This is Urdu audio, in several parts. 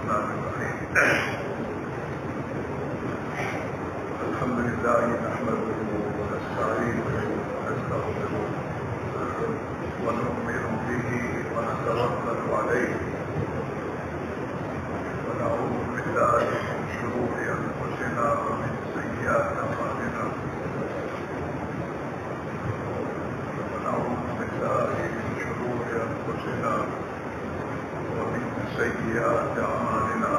الرحمن الرحيم الحمد لله نحمده ونستعينه ونستغفره ونؤمن به ونتوكل عليه ونعوذ بالله من شرور أنفسنا ومن سيئات أعمالنا ونعوذ بالله من شرور أنفسنا ومن سيئات أعمالنا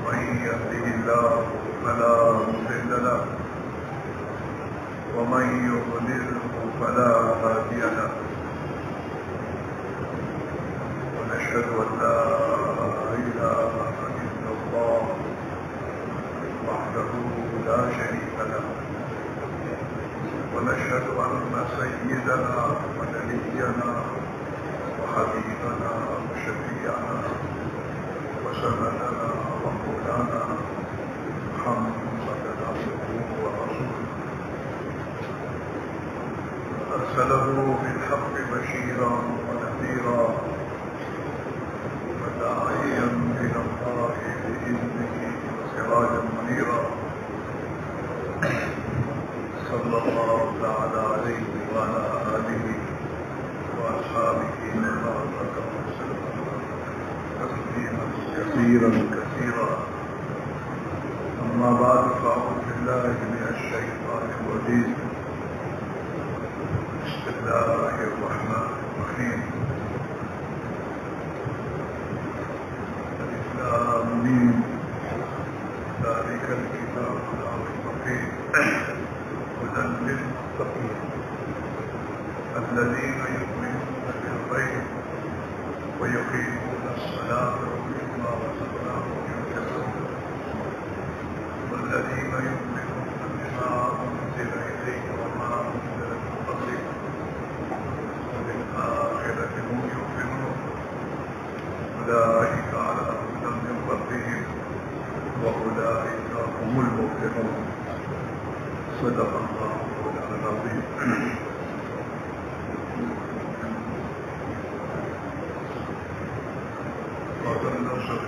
من يهده الله فلا مضل له ومن يضلله فلا هادي له ونشهد أن لا إله إلا الله وحده لا شريك له ونشهد أن سيدنا ونبينا وحبيبنا وشفيعنا وسندنا ومولانا محمدا عبده ورسوله أرسله بالحق بشيرا ونذيرا وداعيا إلى الله بإذنه وسراجا منيرا صلى الله تعالى عليه وعلى آله وأصحابه وبارك وسلم تسليما كثيرا كثيرا. أما بعد فأعوذ بالله من الشيطان الرجيم. بسم الله الرحمن الرحيم. آمين. ذلك الكتاب لا ريب فيه هدى للمتقين الذين يؤمنون بالغيب ويقيمون الصلاة ومما رزقناهم ينفقون والذين يؤمنون بما أنزل إليك وما أنزل من قبلك وبالآخرة هم يؤمنون أولئك على هدى من ربهم وأولئك هم المفلحون. صدق الله العظيم.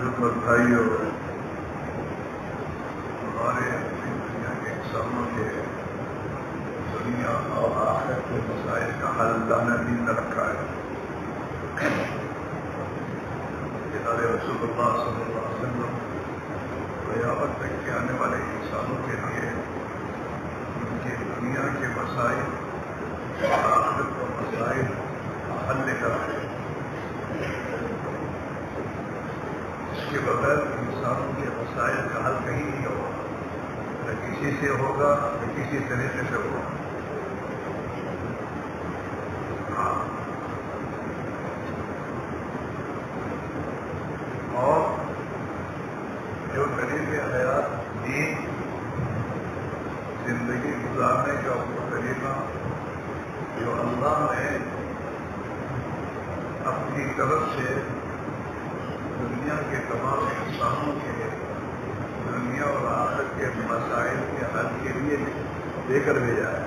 خدمت بھائیوں، ہمارے دنیا کے انسانوں کے دنیا اور آخرت کے مسائل کا حل اللہ نے دین نے رکھا ہے. جناب رسول اللہ صلی اللہ علیہ وسلم قیامت تک کے آنے والے انسانوں کے لیے ان کی دنیا کے مسائل اور آخرت کے مسائل حل لے کر آئے. اس کے بغیر انسانوں کے مسائل کا حل کہیں نہیں ہوگا، نہ کسی سے ہوگا نہ کسی طریقے سے ہوگا. اور جو طریقے حیات دین زندگی گزارنے کا وہ طریقہ جو اللہ نے اپنی طرف سے دنیا کے تمام انسانوں کے دنیا اور آخرت کے مسائل کے حل کے لیے دے کر بھیجا ہے.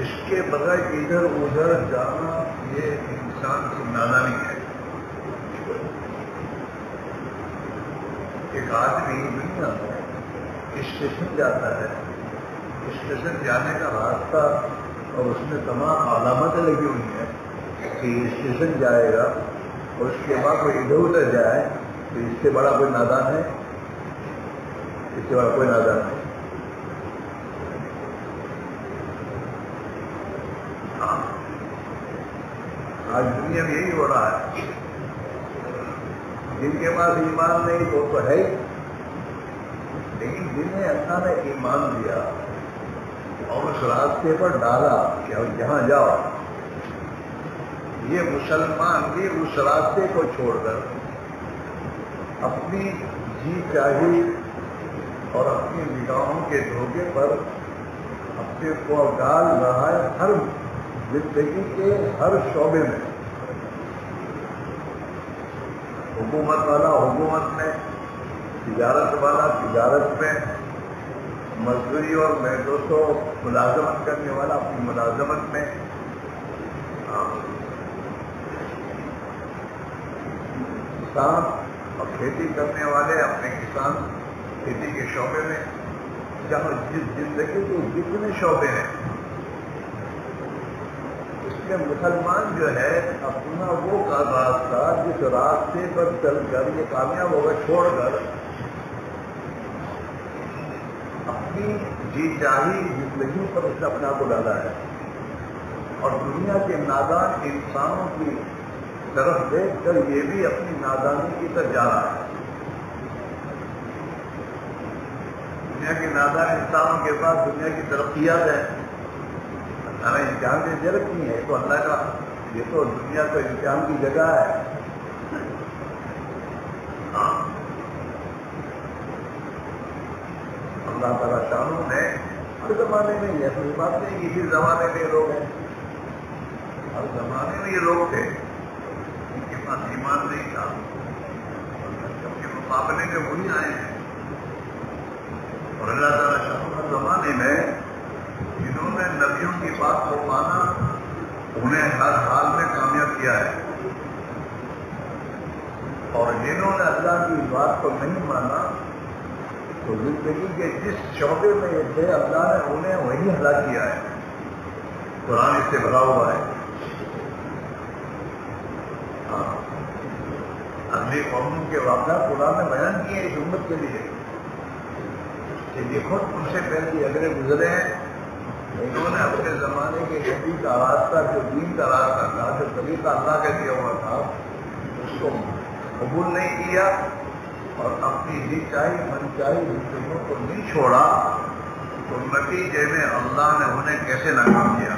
اس کے بغیر ادھر ادھر جانا یہ انسان کی نادانی ہے. ایک آدمی دنیا میں اسٹیشن جاتا ہے، اسٹیشن جانے کا راستہ اور اس میں تمام علامتیں لگی ہوئی ہیں کہ اسٹیشن جائے گا اور اس کے بعد کوئی ادھر ادھر جائے تو اس سے بڑا کوئی نادان ہے؟ اس سے بڑا کوئی نادان ہے. آج دنیا میں یہی ہو رہا ہے. جن کے پاس ایمان نہیں وہ تو ہے، لیکن جنہیں اللہ نے ایمان دیا اور اس راستے پر ڈالا کہ جہاں جاؤ، یہ مسلمان بھی اس راستے کو چھوڑ کر اپنی جی چاہی اور اپنی نگاہوں کے دھوکے پر اپنے کو ڈال رہا ہے ہر زندگی کے ہر شعبے میں. حکومت والا حکومت میں، تجارت والا تجارت میں، مزدوری اور محنتوں ملازمت کرنے والا اپنی ملازمت میں، کسان اور کھیتی کرنے والے اپنے کسان کھیتی کے شعبے میں، جہاں جس زندگی کے جتنے شعبے ہیں اس میں مسلمان جو ہے اپنا وہ راستہ جس راستے پر چل کر یہ کامیاب ہوگا چھوڑ کر اپنی جی چاہی زندگی پر اس نے اپنے آپ کو ڈالا ہے، اور دنیا کے نادان انسانوں کی طرف دیکھ کر یہ بھی اپنی نادانی کی طرف جا رہا ہے۔ دنیا کے نادان انسانوں کے پاس دنیا کی ترقیات ہیں، اللہ نے امتحان دے رکھی ہے، تو اللہ کا یہ تو دنیا کو امتحان کی جگہ ہے۔ اللہ تعالیٰ شانوں نے ہر زمانے میں یہ ایسی بات نہیں کہ کسی زمانے میں لوگ ہیں، ہر زمانے میں یہ لوگ تھے ان کے پاس ایمان نہیں تھا، سب کے مقابلے میں وہی آئے ہیں، اور اللہ تعالیٰ شانوں ہر زمانے میں جنہوں نے نبیوں کی بات کو مانا انہیں ہر حال میں کامیاب کیا ہے، اور جنہوں نے اللہ کی بات کو نہیں مانا تو زندگی کے جس شعبے میں یہ تھے اللہ نے انہیں وہی ہلاک کیا ہے۔ قرآن اس سے بھرا ہوا ہے۔ اگلی قوموں کے واقعات قرآن نے بیان کیے اس امت کے لیے کہ یہ خود ان سے پہلے اگلے گزرے ہیں، انہوں نے اپنے زمانے کے نبی کا راستہ جو دین کا راستہ تھا، جو طریقہ اللہ کا دیا ہوا تھا، اس کو قبول نہیں کیا اور اپنی جی چاہی من چاہی زندگیوں کو نہیں چھوڑا، تو نتیجے میں اللہ نے انہیں کیسے ناکام کیا۔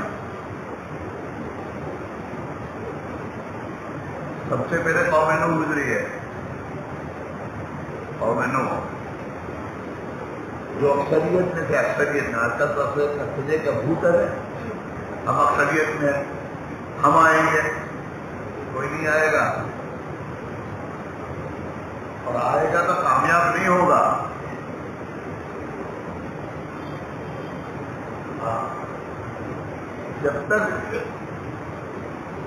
سب سے پہلے قوم نوح گزری ہے، قوم نوح جو اکثریت میں تھے، اکثریت میں آج کل تو اکثریت کا بھوت ہے، ہم اکثریت میں ہم آئیں گے، کوئی نہیں آئے گا، اور آئے گا تو کامیاب نہیں ہوگا۔ جب تک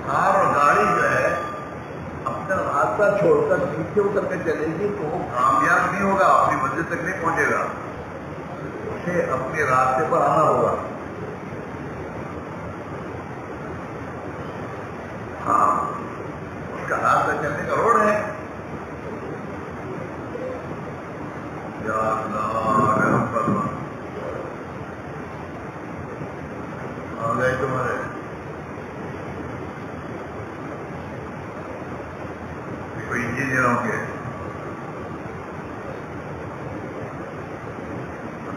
کار اور گاڑی جو ہے اپنا راستہ چھوڑ کر نیچے اتر کے چلے گی تو وہ کامیاب نہیں ہوگا، اپنی منزل تک نہیں پہنچے گا، اسے اپنے راستے پر آنا ہوگا۔ ہاں، اس کا راستہ چلنے کا روڈ ہے۔ یا اللہ رحم فرما، آ گئے تمہارے کوئی انجینئروں کے،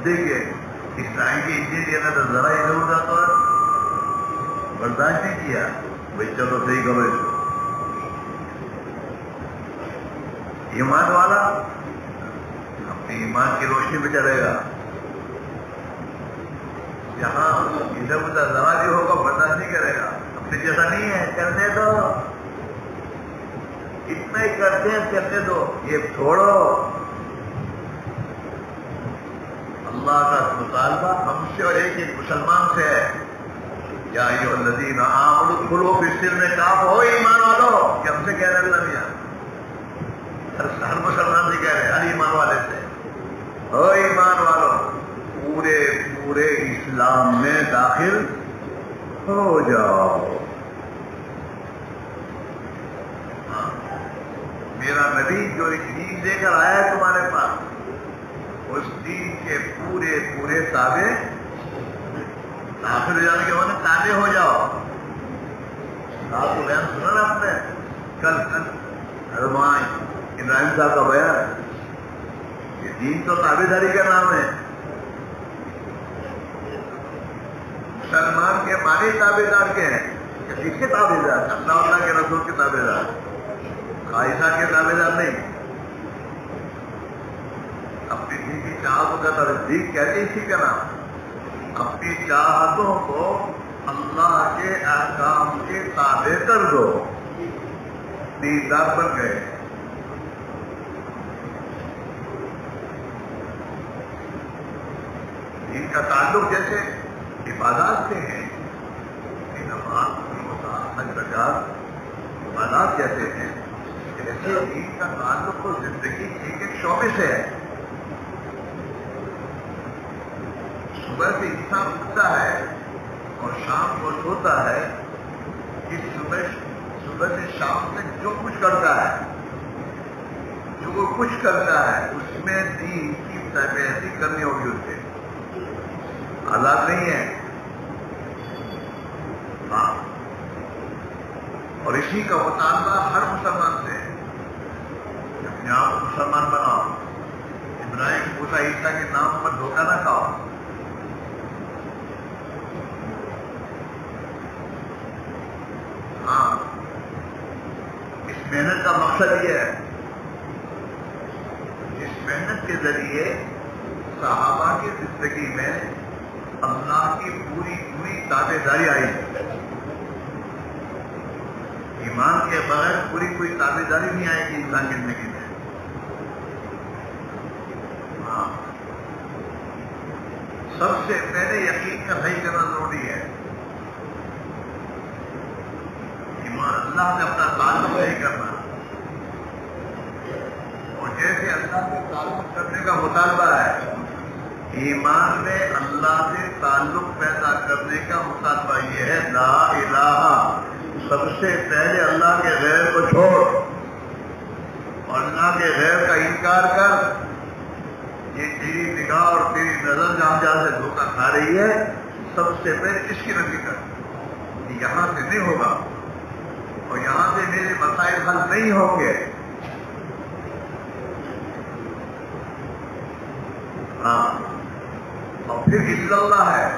دیکھیے اسرائیل کے انجینئر نے تو ذرا ادھر ادھر تو برداشت نہیں کیا، بھائی چلو صحیح کرو اس کو۔ ایمان والا اپنی ایمان کی روشنی پہ چلے گا، یہاں ادھر ادھر ذرا بھی ہوگا برداشت نہیں کرے گا، اپنے جیسا نہیں ہے کرنے دو، اتنا ہی کرتے ہیں کرنے دو، یہ چھوڑو۔ اللہ کا مطالبہ ہم سے اور ایک مسلمان سے ہے، یا ایھا الذین آمنوا ادخلوا فی السلم کافہ، ہو ایمان والو، کہ ہم سے کہہ رہے اللہ میاں، ہر مسلمان سے کہہ رہے ہر ایمان والے سے، ہو ایمان والو پورے پورے اسلام میں داخل ہو جاؤ۔ میرا نبی جو ایک دین دے کر آیا ہے تمہارے پاس، اس دین کے پورے پورے تابع داخل ہو جانے کے بعد تابع ہو جاؤ۔ آپ کو بیان سنا نا آپ نے کل ابراہیم صاحب کا بیان، یہ دین تو تابع داری کا نام ہے۔ مسلمان کے معنی تابع دار کے ہیں، کس کے تابع دار؟ اللہ کے رسول کے تابع دار، خواہشہ کے تابع دار نہیں۔ اپنی دین کی چاہتوں کا تصدیق کہتے اسی کا نام، اپنی چاہتوں کو اللہ کے احکام کے تابع کر دو، دیندار بن گئے۔ دین کا تعلق جیسے عبادات سے ہے، نماز روزہ حج زکات عبادات جیسے ہیں، دین کا تعلق تو زندگی ایک ایک شعبے سے ہے. صبح سے انسان اٹھتا ہے اور شام کو سوتا ہے. اس صبح سے شام تک جو کچھ کرتا ہے اس میں دین کی تربیتی کرنی ہوگی. اس سے حالات نہیں ہے. ہاں، اور اسی کا مطالبہ ہر مسلمان سے ہے کہ اپنے آپ کو مسلمان بناؤ. ابراہیم موسیٰ عیسیٰ کے نام پر دھوکہ نہ کھاؤ. ہاں، اس محنت کا مقصد یہ ہے. اس محنت کے ذریعے صحابہ کی زندگی میں اللہ کی پوری تابع داری آئی. ایمان کے بغیر کوئی تابع داری نہیں آئے گی انسان کی زندگی میں. ہاں، سب سے پہلے یقین کا صحیح کرنا ضروری ہے. ایمان اللہ سے اپنا تعلق صحیح کرنا. اور جیسے اللہ سے تعلق کرنے کا مطالبہ ہے، ایمان میں اللہ سے تعلق پیدا کرنے کا مطالبہ یہ ہے لا الہ. سب سے پہلے اللہ کے غیر کو چھوڑ اور اللہ کے غیر کا انکار کر. یہ تیری نگاہ اور تیری نظر جہاں سے دھوکہ کھا رہی ہے، سب سے پہلے اس کی نفی کر. یہاں سے نہیں ہوگا اور یہاں سے میرے مسائل حل نہیں ہوں گے. ہاں، اور پھر الا اللہ ہے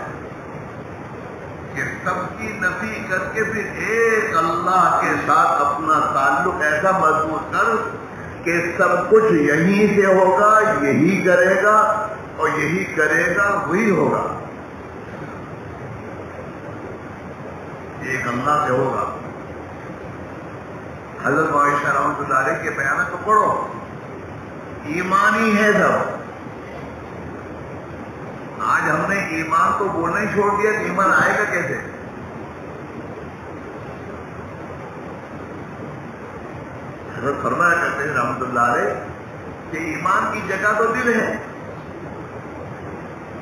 کہ سب کی نفی کر کے پھر ایک اللہ کے ساتھ اپنا تعلق ایسا مضبوط کر کہ سب کچھ یہیں سے ہوگا، یہی کرے گا اور یہی کرے گا، وہی ہوگا. ایک اللہ سے ہوگا. حضرت عائشہ رحمۃ اللہ علیہ کے بیانات کو پڑھو. ایمانی ہے سب. آج ہم نے ایمان کو بولنا ہی چھوڑ دیا. ایمان آئے گا کیسے؟ حضرت فرمایا کرتے ہیں رحمۃ اللہ علیہ کہ ایمان کی جگہ تو دل ہے.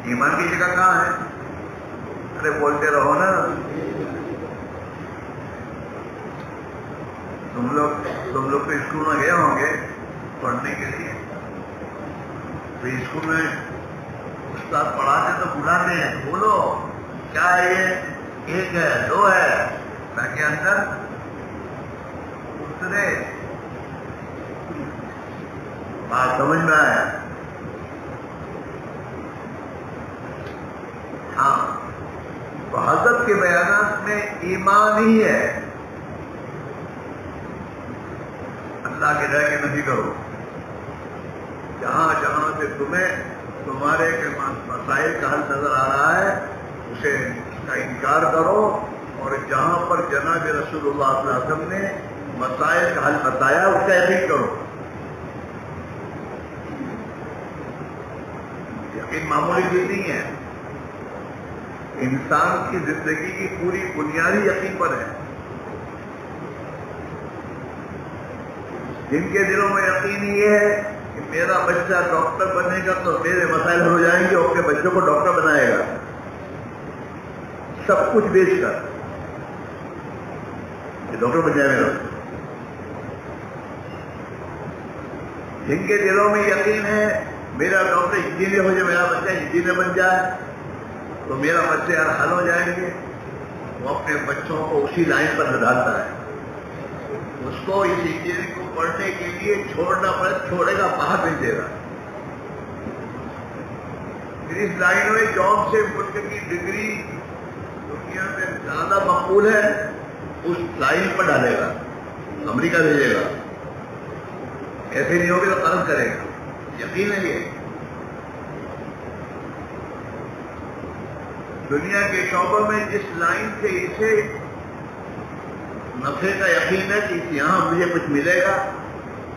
ایمان کی جگہ کہاں ہے؟ ارے بولتے رہو نا. تم لوگ تو اسکول میں گئے ہوں گے پڑھنے کے لیے. تو اسکول میں استاد پڑھاتے تو بلاتے ہیں، بولو کیا ہے یہ؟ 1 ہے 2 ہے، تاکہ اندر اترے. بات سمجھ میں آیا؟ ہاں، تو حضرت کے بیانات میں ایمان ہی ہے. اللہ کے ڈر کے نفی کرو. جہاں سے تمہارے مسائل کا حل نظر آ رہا ہے اسے اس کا انکار کرو. اور جہاں پر جناب رسول اللہ صلی اللہ علیہ وسلم نے مسائل کا حل بتایا اس کا یقین کرو. یقین معمولی چیز نہیں ہے. انسان کی زندگی کی پوری بنیادی یقین پر ہے. جن کے دلوں میں یقین یہ ہے کہ میرا بچہ ڈاکٹر بنے گا تو میرے مسائل ہو جائیں گے، اور اپنے بچوں کو ڈاکٹر بنائے گا سب کچھ بیچ کر. یہ ڈاکٹر بن جائے گا. جن کے دلوں میں یقین ہے میرا ڈاکٹر انجینئر ہو جائے، میرا بچہ انجینئر بن جائے تو میرا بچے حل ہو جائیں گے، وہ اپنے بچوں کو اسی لائن پر ڈالتا ہے. اس کو اس انجینئرنگ کو پڑھنے کے لیے چھوڑنا پڑے، چھوڑے گا، باہر بھیج دے گا. اس لائن میں جاب سے ملک کی ڈگری دنیا میں زیادہ مقبول ہے، اس لائن پر ڈالے گا، امریکہ بھیجے گا. ایسے نہیں ہوگی تو قرض کرے گا. یقین ہے یہ. دنیا کے شعبوں میں جس لائن سے اسے نفع کا یقین ہے کہ یہاں مجھے کچھ ملے گا،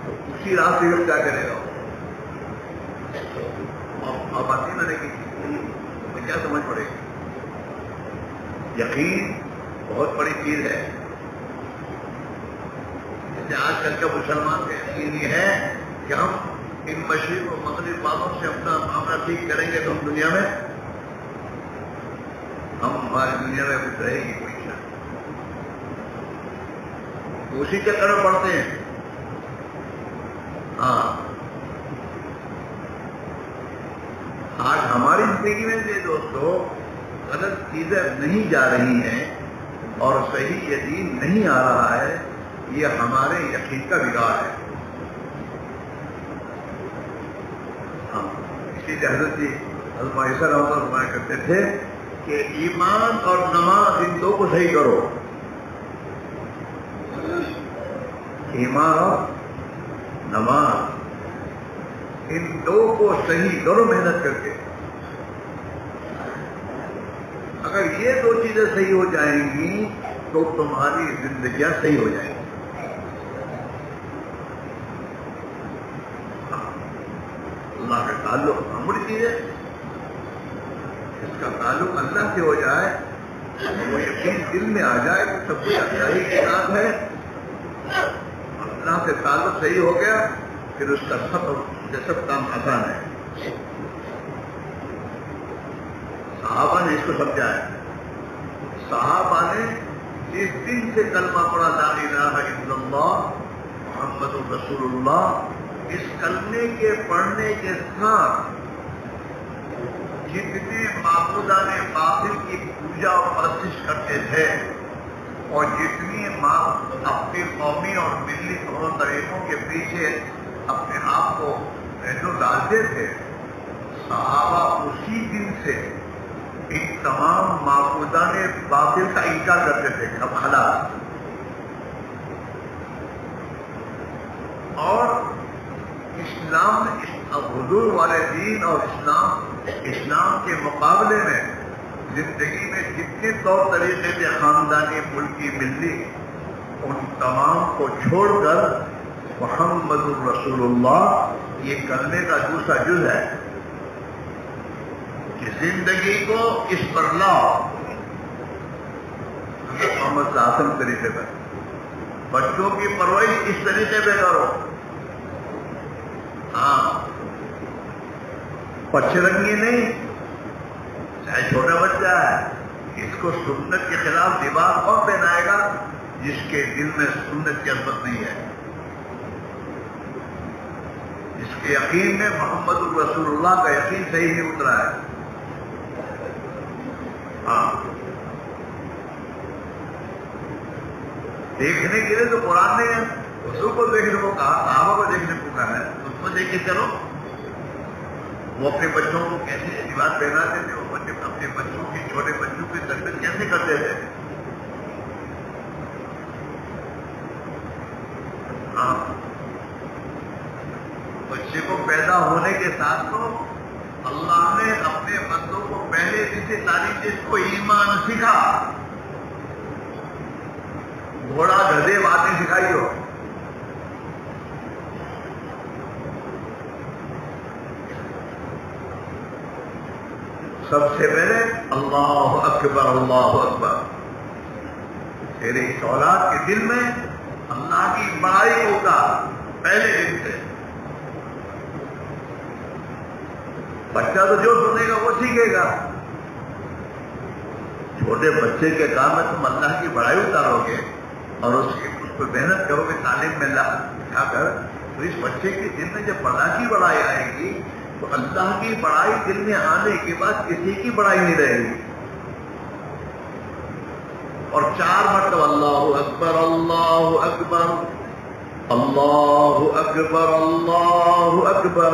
تو اسی راہ سے کیا کرے گا. آپ آتی نہ دیکھیں کیا سمجھ پڑے گی. یقین بہت بڑی چیز ہے. کہ آج کل کا مسلمان کا یقین یہ ہے کہ ہم ان مشرق و مغرب والوں سے اپنا معاملہ ٹھیک کریں گے تو ہم دنیا میں ہماری دنیا میں کچھ رہے گی کوئی شک، اسی چکر میں پڑتے ہیں. ہاں آج ہماری زندگی میں یہ دوستو غلط چیزیں نہیں جا رہی ہیں اور صحیح یقین نہیں آ رہا ہے، یہ ہمارے یقین کا بگاڑ ہے. اسی لیے حضرت جی ایسا فرمایا کرتے تھے کہ ایمان اور نماز ان دو کو صحیح کرو. ایمان اور نماز ان دو کو صحیح کرو محنت کر کے. اگر یہ دو چیزیں صحیح ہو جائیں گی تو تمہاری زندگیاں صحیح ہو جائیں گی. اللہ کا تعلق معمولی چیز ہے، اس کا تعلق اللہ سے ہو جائے، وہ یقین دل میں آ جائے کہ سب کچھ اللہ ہی کے ساتھ ہے، اللہ سے تعلق صحیح ہو گیا، پھر اس کا سب کام آسان ہے. صحابہ نے اس کو سمجھا ہے. صحابہ نے جس دن سے کلمہ پڑھا لا الہ الا اللہ محمد رسول اللہ، اس کلمے کے پڑھنے کے ساتھ جتنے معبودان باطل کی پوجا اور پرستش کرتے تھے اور جتنی اپنی قومی اور ملی طور طریقوں کے پیچھے اپنے آپ کو ڈالتے تھے، صحابہ اسی دن سے ان تمام معبودان باطل کا انکار کرتے تھے. اب خلاص. اور اسلام حضور والے دین اور اسلام کے مقابلے میں زندگی میں جتنے طور طریقے تھے خاندانی، ملکی، ملی، ان تمام کو چھوڑ کر محمد الرسول اللہ یہ کرنے کا دوسرا جز ہے کہ زندگی کو اس پر لاؤ محمد اعظم طریقے پر. بچوں کی پرورش اس طریقے پہ کرو. ہاں پچھے رنگی نہیں، چاہے چھوٹا بچہ ہے، اس کو سنت کے خلاف لباس کون پہنائے گا جس کے دل میں سنت کی عظمت نہیں ہے، جس کے یقین میں محمد الرسول اللہ کا یقین صحیح نہیں اترا ہے. ہاں دیکھنے کے لیے تو قرآن نے حضور کو دیکھنے کو کہا، صحابہ کو دیکھنے کو کہا ہے، اس کو دیکھ کے چلو. وہ اپنے بچوں کو کیسے لباس پہناتے تھے، وہ اپنے بچوں کی چھوٹے بچوں کی تربیت کیسے کرتے تھے. ہاں بچے کو پیدا ہونے کے ساتھ تو اللہ نے اپنے بندوں کو پہلے دن سے تعلیم دی، اس کو ایمان سکھا. گھوڑا گدھے باتیں سکھائی ہو. سب سے پہلے اللہ اکبر اللہ اکبر. تیرے اس اولاد کے دل میں اللہ کی بڑائی کو اتار پہلے دن سے. بچہ تو جو سنے گا وہ سیکھے گا. چھوٹے بچے کے کام میں تم اللہ کی بڑائی اتارو گے اور اس کو محنت کرو گے تعلیم میں سکھا کر، تو اس بچے کے دل میں جب اللہ کی بڑائی آئے گی تو اللہ کی بڑائی دل میں آنے کے بعد کسی کی بڑائی نہیں رہے گی. اور 4 مرتبہ اللہ اکبر اللہ اکبر اللہ اکبر اللہ اکبر.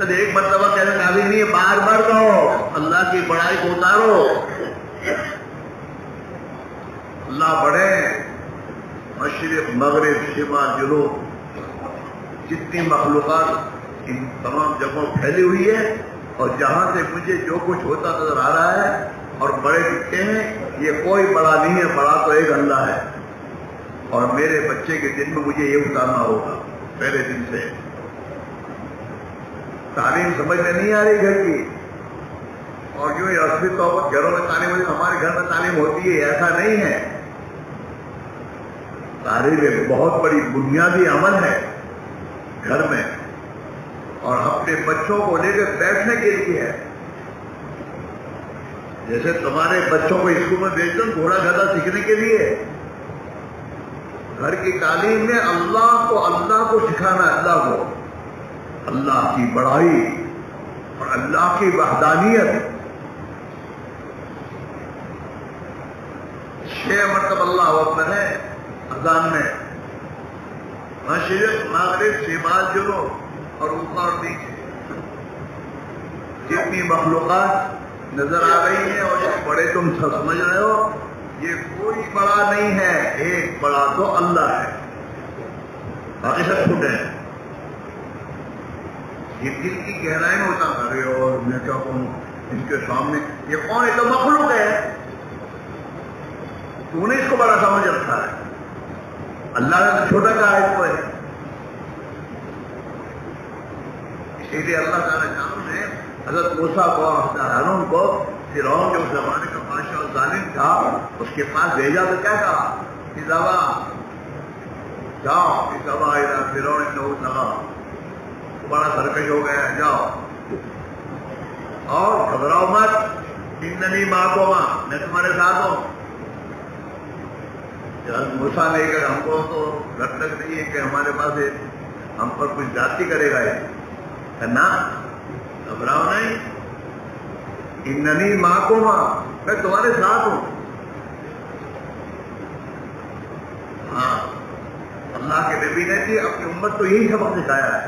ایک مرتبہ کہنا کافی نہیں ہے، بار بار کہو، اللہ کی بڑائی کو اتارو. اللہ بڑے، مشرق مغرب شمال جنوب جتنی مخلوقات ان تمام جگہوں پھیلی ہوئی ہے، اور جہاں سے مجھے جو کچھ ہوتا نظر آ رہا ہے اور بڑے دکھتے ہیں، یہ کوئی بڑا نہیں ہے، بڑا تو ایک اللہ ہے. اور میرے بچے کے دن میں مجھے یہ اتارنا ہوگا پہلے دن سے. تعلیم سمجھ میں نہیں آ رہی گھر کی، اور جو اصلی طور پر گھروں میں تعلیم ہوتی ہے، ہمارے گھر میں تعلیم ہوتی ہے، ایسا نہیں ہے. ہمارے لیے بہت بڑی بنیادی عمل ہے گھر میں، اور اپنے بچوں کو لے کر بیٹھنے کے لیے ہے. جیسے تمہارے بچوں کو اسکول میں بھیج دو گھوڑا گدھا سیکھنے کے لیے، گھر کی تعلیم میں اللہ کو سکھانا، اللہ کی بڑائی اور اللہ کی وحدانیت. 6 مرتبہ اللہ اکبر ہے اذان میں، مشرق مغرب شمال جنوب اور اوپر اور نیچے جتنی مخلوقات نظر آ رہی ہیں، اور یہ بڑے تم سمجھ رہے ہو، یہ کوئی بڑا نہیں ہے، ایک بڑا تو اللہ ہے، باقی سب چھوٹے ہیں. یہ دل کی گہرائی میں ہوتا کرے، اور میں کیا کہوں ان کے سامنے یہ کون ہے؟ تو مخلوق ہے، تو نے اس کو بڑا سمجھ رکھا ہے. اللہ نے تو چھوٹا کہا اس کو ہے. اسی لیے اللہ تعالیٰ جانو نے حضرت موسیٰ کو، حضرت ہارون کو، فرعون جو اس زمانے کا بادشاہ اور ظالم تھا، اس کے پاس بھیجا تو کیا کہا کہ جاؤ فرعون انہ طغیٰ، بڑا سرکش ہو گیا ہے، جاؤ اور گھبراؤ مت، اننی معکما، میں تمہارے ساتھ ہوں. موسیٰ نے کہا ہم کو تو گھر تک نہیں ہے کہ ہمارے پاس ہم پر کچھ زیادتی کرے گا، نہ گھبراؤ نہیں، اننی معکما، میں تمہارے ساتھ ہوں. ہاں اللہ کے نبی نے بھی اپنی امت کو یہی سبق سکھایا ہے.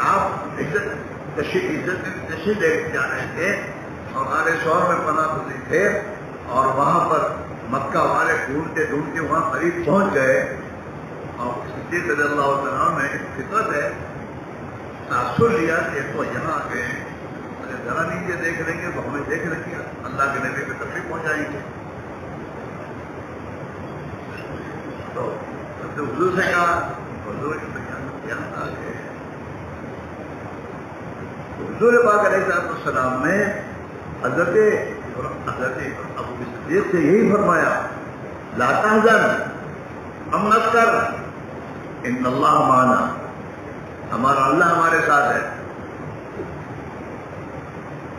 آپ عزت نشی دے جا رہے تھے اور ہمارے شوہر میں پناہ گزین تھے، اور وہاں پر مکہ والے ڈھونڈتے ڈھونڈتے وہاں قریب پہنچ گئے، اور صدیق رضی اللہ عنہ نے فطرت ہے تاثر لیا کہ تو یہاں آ گئے، اگر ذرا نیچے دیکھ لیں گے تو ہمیں دیکھ لیں گے اللہ کے نبی پہ تکلیف پہنچائیں گے. تو حضور سے کہا، حضور یہاں آ گئے. حضور پاک علیہ السلام نے حضرت ابو صدیق سے یہی فرمایا، لا تحزن، غم مت کر، ان اللہ معنا، ہمارا اللہ ہمارے ساتھ ہے.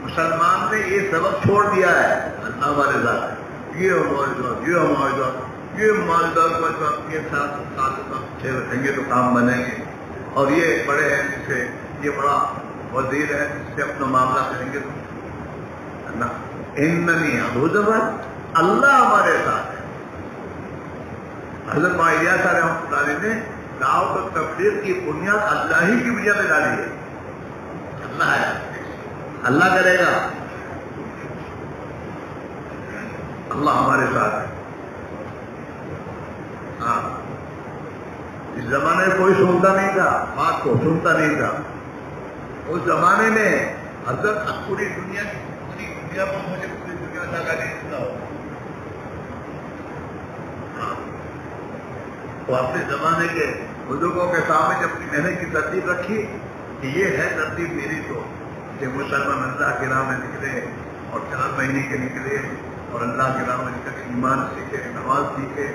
مسلمان نے یہ سبق چھوڑ دیا ہے، اللہ ہمارے ساتھ ہے، یہ ہمارے ساتھ، یہ ہمارے ساتھ، یہ مالدار کا ساتھ، یہ ساتھ اچھے رکھیں گے تو کام بنیں گے، اور یہ بڑے ہیں جس سے، یہ بڑا وزیر ہے جس سے اپنا معاملہ کریں گے تو اننی حضرت اللہ ہمارے ساتھ ہے. حضرت الیاس رحمۃ اللہ علیہ نے دعوت و تبلیغ کی بنیاد اللہ ہی کی بنیاد پہ ڈالی ہے. اللہ ہے، اللہ کرے گا، اللہ ہمارے ساتھ ہے. ہاں اس زمانے میں کوئی سنتا نہیں تھا، بات کو سنتا نہیں تھا. اس زمانے میں حضرت پوری دنیا پر مجھے پوری دنیا لگا نہیں تھا. وہ اپنے زمانے کے بزرگوں کے سامنے جب اپنی محنت کی ترتیب رکھی کہ یہ ہے ترتیب میری، تو کہ مسلمان اللہ کے راہ میں نکلے اور 4 مہینے کے نکلے اور اللہ کے راہ میں نکل کے ایمان سیکھے، نماز سیکھے،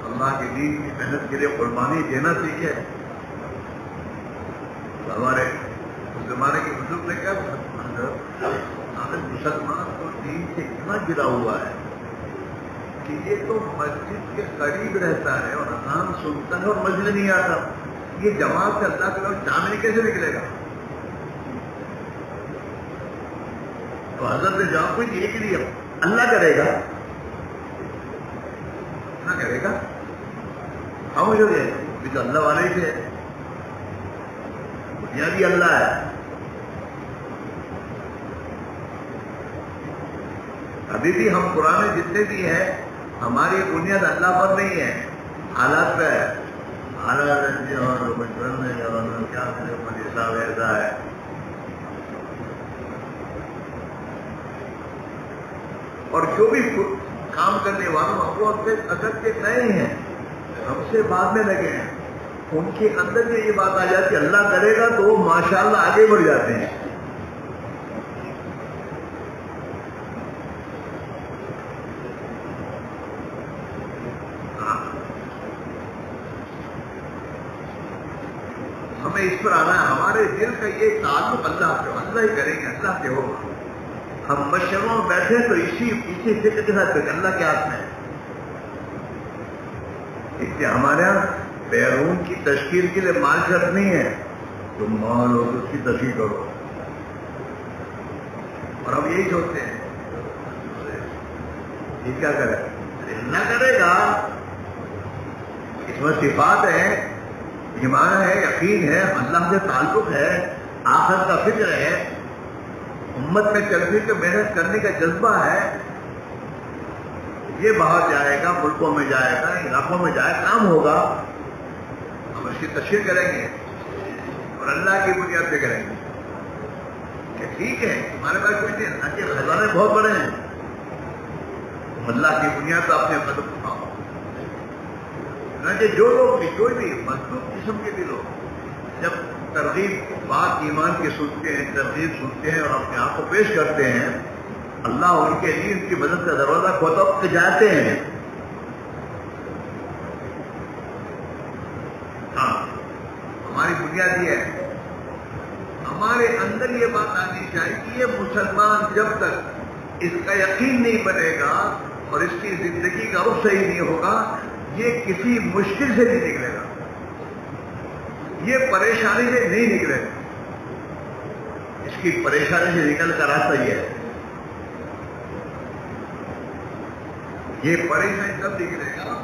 اللہ کے دین کی محنت کے لیے قربانی دینا سیکھے. ہمارے اس زمانے کے بزرگ نے کیا مسلمان تو دین سے اتنا گرا ہوا ہے کہ یہ تو مسجد کے قریب رہتا ہے اور اذان سنتا ہے اور مسجد نہیں آتا، یہ جماعت سے اللہ کے لوگ جامع کیسے نکلے گا؟ تو حضرت نے جواب کوئی یہ کے لیے اللہ کرے گا، اللہ کرے گا، ہم جو ہے تو اللہ والے ہی تھے، بنیادی اللہ ہے. ابھی بھی ہم قرآن جتنے بھی ہیں ہماری بنیاد اللہ پر نہیں ہے، حالات پہ ہے. حالات اور بچپن میں کیا حساب ایسا ہے. اور جو بھی کام کرنے والوں وہ اثر کے نئے ہیں، ہم سے بعد میں لگے ہیں، ان کے اندر میں یہ بات آ جاتی ہے اللہ کرے گا تو وہ ماشاءاللہ آگے بڑھ جاتے ہیں. اس پر آنا ہے، ہمارے دل کا یہ تعلق اللہ سے، اللہ ہی کریں گے، اللہ سے ہوگا. ہم مشوروں میں بیٹھے تو اسی فکر کے ساتھ اللہ کے ہاتھ میں ہے. اس لیے ہمارے یہاں بیرون کی تشکیل کے لیے مال شرط نہیں ہے. تم مال ہو تو اس کی تشکیل کرو، اور ہم یہی سوچتے ہیں یہ کیا کرے، اللہ کرے گا. اس میں صفات ہے، ایمان ہے، یقین ہے، اللہ سے تعلق ہے، آخرت کا فکر ہے، امت میں چل پھر کے محنت کرنے کا جذبہ ہے. یہ باہر جائے گا، ملکوں میں جائے گا، علاقوں میں جائے گا، کام ہوگا. ہم اس کی تشہیر کریں گے اور اللہ کی بنیاد پہ کریں گے کہ ٹھیک ہے ہمارے پاس کوئی نہیں، اللہ کے خزانے بہت بڑے ہیں، اللہ کی بنیاد پہ اپنے قدم اٹھاؤ. کہ جو لوگ بھی، کوئی بھی مضبوط قسم کے بھی لوگ جب ترغیب بات ایمان کی سنتے ہیں، ترغیب سنتے ہیں اور اپنے آپ کو پیش کرتے ہیں، اللہ ان کے لیے ان کی مدد کا دروازہ کھول جاتے ہیں. ہاں ہماری بنیاد یہ ہے، ہمارے اندر یہ بات آنی چاہیے کہ یہ مسلمان جب تک اس کا یقین نہیں بنے گا اور اس کی زندگی کا رخ صحیح نہیں ہوگا، یہ کسی مشکل سے نہیں نکلے گا، یہ پریشانی سے نہیں نکلے گا. اس کی پریشانی سے نکل کا راستہ یہ ہے. یہ پریشانی کب نکلے گا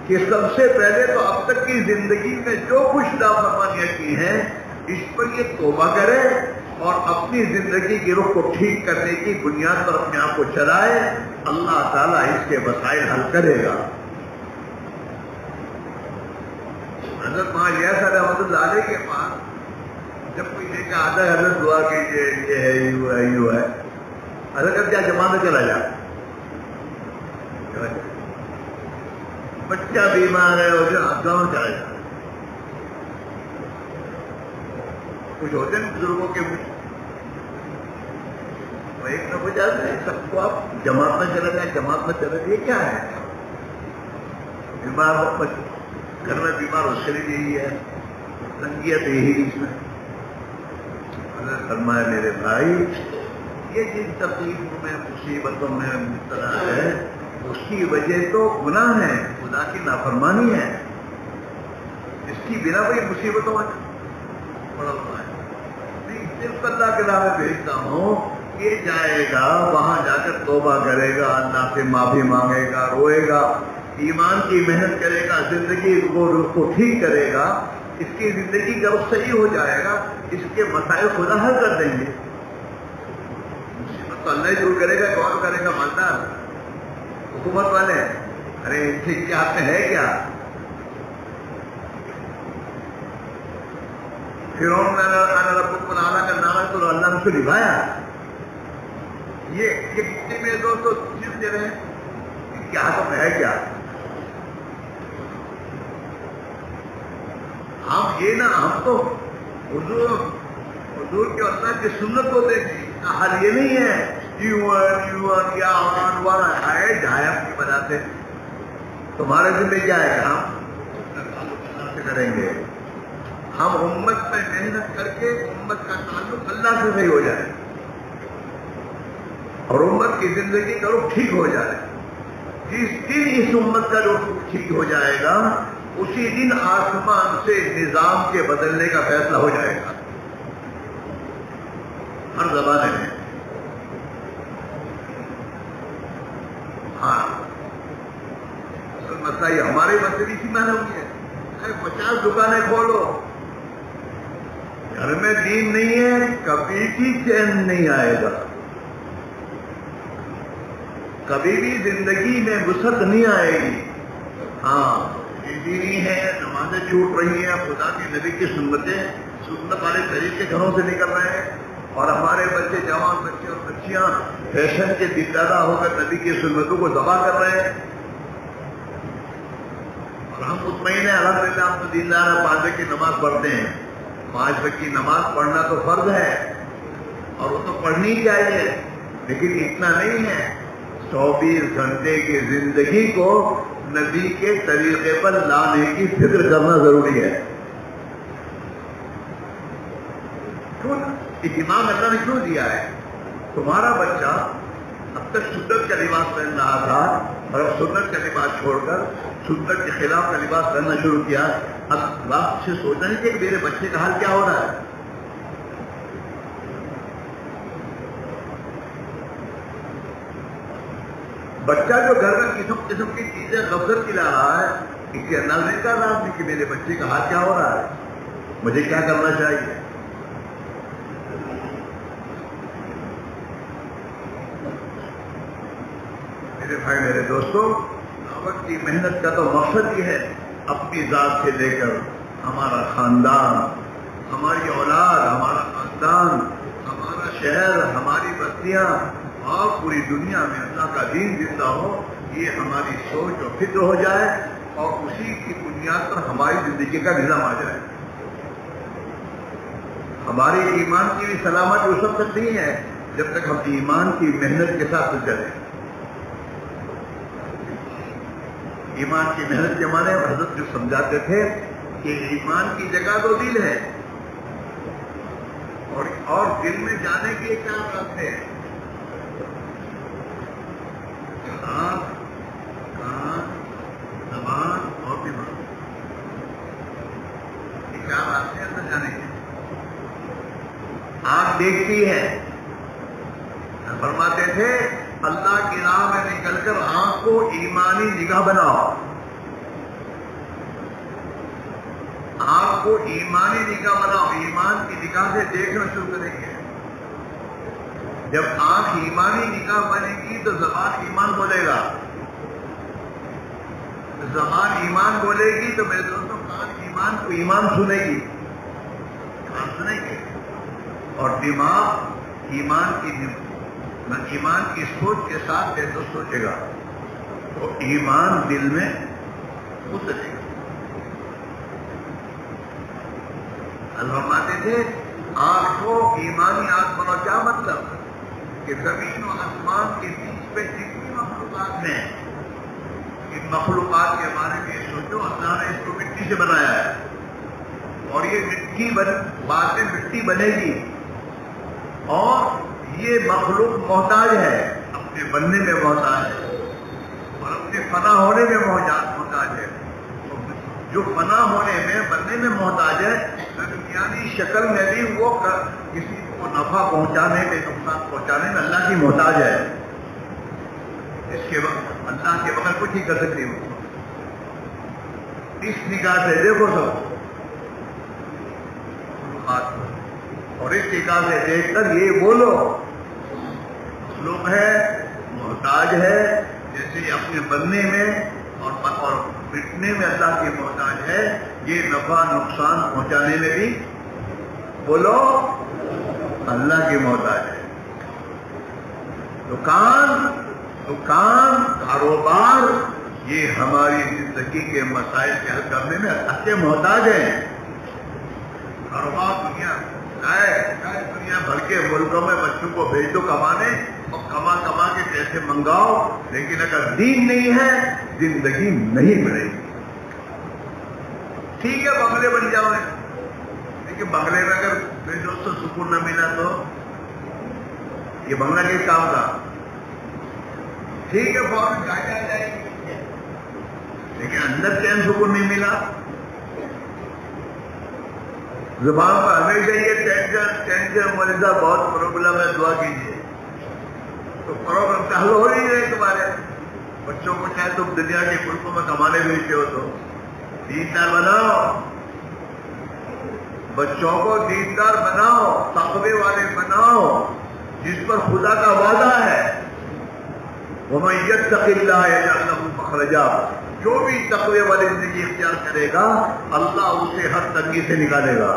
کہ سب سے پہلے تو اب تک کی زندگی میں جو کچھ نافرمانیاں کی ہیں اس پر یہ توبہ کرے اور اپنی زندگی کی رخ کو ٹھیک کرنے کی بنیاد پر اپنے آپ کو چلائے. اللہ تعالیٰ اس کے مسائل حل کرے گا. حضرت ماں یاسر رحمۃ اللہ علیہ کے پاس جب کوئی دیکھا آتا ہے حضرت دعا کیجیے، یہ ہے، یوں ہے، یوں ہے، حضرت کیا جماعت میں چلا جا. بچہ بیمار ہے اور جو گاؤں میں چلا جا. کچھ ہوتے ہیں بزرگوں کے کچھ ایک نہ کچھ آتے ہیں، سب کو آپ جماعت میں چلا جائیں، جماعت میں چلا جائے. یہ کیا ہے؟ بیمار گھر میں بیمار اس کے لیے یہی ہے، تنگیت یہی اس میں. فرمایا میرے بھائی، یہ جن تکلیفوں میں مصیبتوں میں مبتلا ہے اس کی وجہ تو گناہ ہے، خدا کی نافرمانی ہے. اس کی بنا پر یہ مصیبتوں میں پڑا ہوا ہے. صرف اللہ کے راہ میں بھیجتا ہوں، یہ جائے گا وہاں جا کر توبہ کرے گا، اللہ سے معافی مانگے گا، روئے گا، ایمان کی محنت کرے گا، زندگی کو ٹھیک کرے گا، اس کی زندگی کا رخ صحیح ہو جائے گا، اس کے مسائل خدا حل کر دیں گے. مصیبت تو اللہ ہی دور کرے گا، کون کرے گا؟ مالدار، حکومت والے. ارے ان سے کیا آپ میں ہے کیا؟ فرعون نے انا ربکم الاعلی کا نعرہ تو اللہ نے اس کو نبھایا. یہ کتنے میں دوستوں چیز دے رہے ہیں، کیا تو ہے کیا؟ ہم یہ نہ، ہم تو حضور کے اللہ کی سنت کو دیکھیں. حل یہ نہیں ہے یا اپنی وجہ سے تمہارے ذمہ کیا ہے؟ ہم سے کریں گے. ہم امت میں محنت کر کے امت کا تعلق اللہ سے صحیح ہو جائے اور امت کی زندگی کا رخ ٹھیک ہو جائے. جس دن اس امت کا رخ ٹھیک ہو جائے گا اسی دن آسمان سے نظام کے بدلنے کا فیصلہ ہو جائے گا ہر زمانے میں. ہاں مسئلہ یہ ہمارے مسئلے اسی میں ہوئی ہے. 50 دکانیں کھولو، گھر میں دین نہیں ہے کبھی بھی چین نہیں آئے گا، کبھی بھی زندگی میں وسعت نہیں آئے گی. ہاں دینی ہے، نمازیں چھوٹ رہی ہیں، خدا کی نبی کی سنت والے طریقے گھروں سے نکل رہے ہیں اور ہمارے بچے، جوان بچے اور بچیاں فیشن کے دل دادا ہو کر نبی کی سنتوں کو ذبح کر رہے ہیں. اور ہم مطمئن ہیں الحمدللہ ہم تو دیندار ہیں، 5 وقت کی نماز پڑھتے ہیں. 5 وقت کی نماز پڑھنا تو فرض ہے اور وہ تو پڑھنی چاہیے، لیکن اتنا نہیں ہے. 24 گھنٹے کی زندگی کو نبی کے طریقے پر لانے کی فکر کرنا ضروری ہے. یہ دماغ اللہ نے کیوں دیا ہے؟ تمہارا بچہ اب تک سنت کا لباس پہن رہا تھا اور اب سنت کا لباس چھوڑ کر سنت کے خلاف کا لباس پہننا شروع کیا. اب باپ سے سوچنا نہیں کہ میرے بچے کا حال کیا ہو رہا ہے. بچہ جو گھر میں قسم قسم کی چیزیں غفلت کھلا رہا ہے اس کے انداز نہیں کر رہا کہ میرے بچے کا حال کیا ہو رہا ہے, مجھے کیا کرنا چاہیے. میرے بھائی میرے دوستوں, دعوت کی محنت کا تو مقصد یہ ہے اپنی ذات سے لے کر ہمارا خاندان, ہماری اولاد, ہمارا خاندان, ہمارا شہر, ہماری بستیاں اور پوری دنیا میں اللہ کا دین زندہ ہو, یہ ہماری سوچ اور فکر ہو جائے اور اسی کی بنیاد پر ہماری زندگی کا نظام آ جائے. ہماری ایمان کی بھی سلامت اس وقت تک نہیں ہے جب تک ہم ایمان کی محنت کے ساتھ چلیں. ایمان کی محنت کے معنی حضرت جو سمجھاتے تھے کہ ایمان کی جگہ تو دل ہے اور دل میں جانے کے کیا راستے ہیں؟ آنکھ, کان, زبان اور دماغ, یہ کیا راستے ہیں اندر جانے کے؟ آنکھ دیکھتی ہے, فرماتے تھے اللہ کی راہ میں نکل کر آنکھ کو ایمانی نگاہ بناؤ. آنکھ کو ایمانی نگاہ بناؤ, ایمان کی نگاہ سے دیکھنا شروع کریں گے. جب آنکھ ایمانی نگاہ بنے گی تو زبان ایمان بولے گا, زبان ایمان بولے گی تو میرے دوستوں کان ایمان کو ایمان سنے گی, کان سنے گی, اور دماغ ایمان کی سوچ کے ساتھ تو سوچے گا تو ایمان دل میں اترے گا. فرماتے تھے آنکھ کو ایمانی آنکھ بناؤ. کیا مطلب کہ زمین و آسمان کے بیچ پہ جتنی مخلوقات ہیں ان مخلوقات کے بارے میں سوچو. اللہ نے اس کو مٹی سے بنایا ہے اور یہ مٹی بعد میں مٹی بنے گی اور یہ مخلوق محتاج ہے, اپنے بننے میں محتاج ہے اور اپنے فنا ہونے میں محتاج ہے. جو فنا ہونے میں بننے میں محتاج ہے دنیاوی شکل میں بھی وہ کسی کو نفع پہنچانے میں نقصان پہنچانے میں اللہ کی محتاج ہے. اس کے وقت اللہ کے بغیر کچھ ہی کر سکتی ہو. اس نگاہ سے دیکھو سب اور اس نگاہ سے دیکھ کر یہ بولو لوگ ہے محتاج ہے جیسے اپنے بننے میں اور مٹنے میں اللہ کی محتاج ہے, یہ نفع نقصان پہنچانے میں بھی بولو اللہ کی محتاج ہے. دکان کاروبار یہ ہماری زندگی کے مسائل کے حل کرنے میں اللہ کے محتاج ہیں. کاروبار دنیا بھر کے ملکوں میں بچوں کو بھیج دو کمانے اور کما کے پیسے منگاؤ, لیکن اگر دین نہیں ہے زندگی نہیں بنے گی. ٹھیک ہے بنگلے بن جاؤ, لیکن بنگلے میں اگر میرے دوستوں سکون نہ ملا تو یہ بنگلہ کس کام کا؟ ٹھیک ہے فوراً جا جائے گی, لیکن اندر چین سکون نہیں ملا. زبان پر ہمیشہ یہ ٹینشن مریضہ بہت پرابلم ہے, دعا کیجیے تو پرابلم کا حل ہو نہیں رہے تمہارے. بچوں کو چاہے تم دنیا کے ملکوں میں کمانے بھیجتے ہو تو دیندار بناؤ, بچوں کو دیندار بناؤ, تقوی والے بناؤ جس پر خدا کا وعدہ ہے وَمَن يَتَّقِ اللَّهَ يَجْعَلْ لَهُ مَخْرَجًا. جو بھی تقوی والی زندگی اختیار کرے گا اللہ اسے ہر تنگی سے نکالے گا.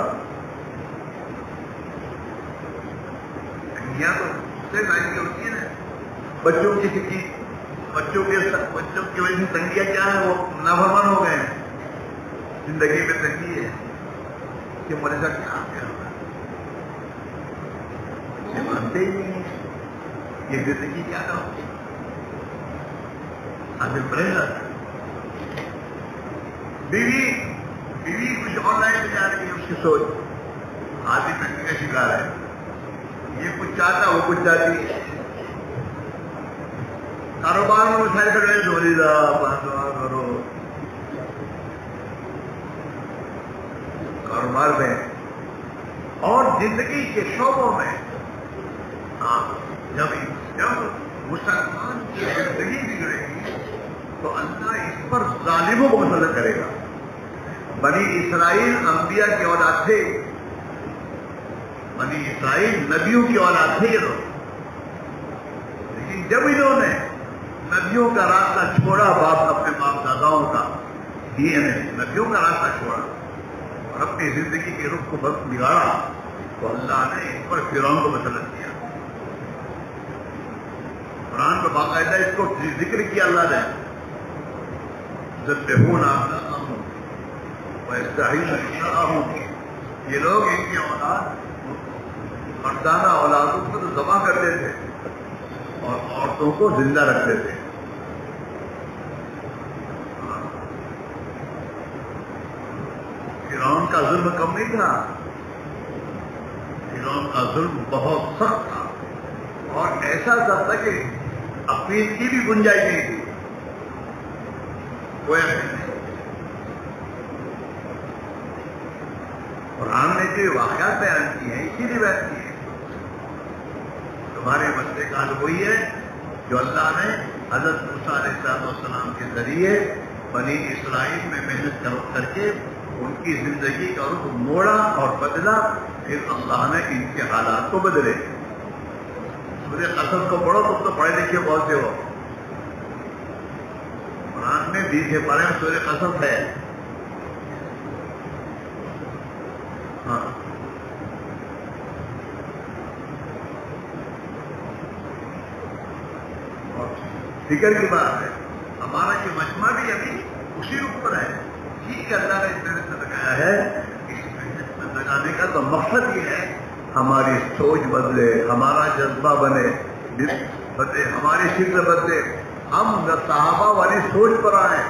تنگیاں تو سے ظاہر ہوتی ہیں نا, بچوں کی وجہ سے تنگیاں کیا ہے, وہ نافرمان ہو گئے ہیں. زندگی میں تنگی ہے کہ مریضہ کیا ہوگا, یہ مانتے ہی نہیں ہے یہ زندگی کیا نہ ہوگی. آدمی پریشان, بیوی کچھ آن لائن میں جا رہی ہے, اس کی سوچ آدمی تنگی کا شکار ہے. یہ کچھ چاہتا وہ کچھ چاہتی ہے. کاروبار میں مسائل کر رہے تھوڑی دعا کرو، کاروبار میں اور زندگی کے شعبوں میں. ہاں جب مسلمان کی زندگی بگڑے گی تو اللہ اس پر ظالموں کو مسلط کرے گا. بنی اسرائیل انبیاء کی اولاد تھے، بنی اسرائیل نبیوں کی اولاد تھے یہ لوگ، لیکن جب انہوں نے نبیوں کا راستہ چھوڑا، باپ اپنے باپ داداؤں کا نبیوں کا راستہ چھوڑا اور اپنی زندگی کے رخ کو بگاڑا تو اللہ نے اس پر فرعون کو مسلط کیا. قرآن میں باقاعدہ اس کو ذکر کیا اللہ نے، ذبحون ابناءہم ویستحیون نساءہم. یہ لوگ ان کی اولاد مردانہ اولادوں کو تو ذبح کرتے تھے اور عورتوں کو زندہ رکھتے تھے. فرعون کا ظلم کم نہیں تھا، فرعون کا ظلم بہت سخت تھا اور ایسا سخت تھا کہ اپیل کی بھی گنجائش نہیں تھی. قرآن نے جو واقعات بیان کی ہیں اسی لیے بیان کی ہے. تمہارے مسئلے کا حل وہی ہے جو اللہ نے حضرت موسیٰ علیہ السلام کے ذریعے بنی اسرائیل میں محنت کر کے ان کی زندگی کا رخ موڑا اور بدلا. پھر اللہ نے ان کے حالات کو بدلے. سورہ قصص کو پڑھو، تم تو پڑھے لکھے بہت سے ہو. قرآن میں 20 پارے میں سورہ قصص ہے. ہاں فکر کی بات ہے. ہمارا یہ مجمع بھی ابھی اسی رخ پر ہے. ٹھیک ہے، اللہ نے اس محنت میں لگایا ہے. اس محنت میں لگانے کا تو مقصد یہ ہے ہماری سوچ بدلے، ہمارا جذبہ بدلے، ہماری فکر بدلے. ہم صحابہ والی سوچ پر آئے.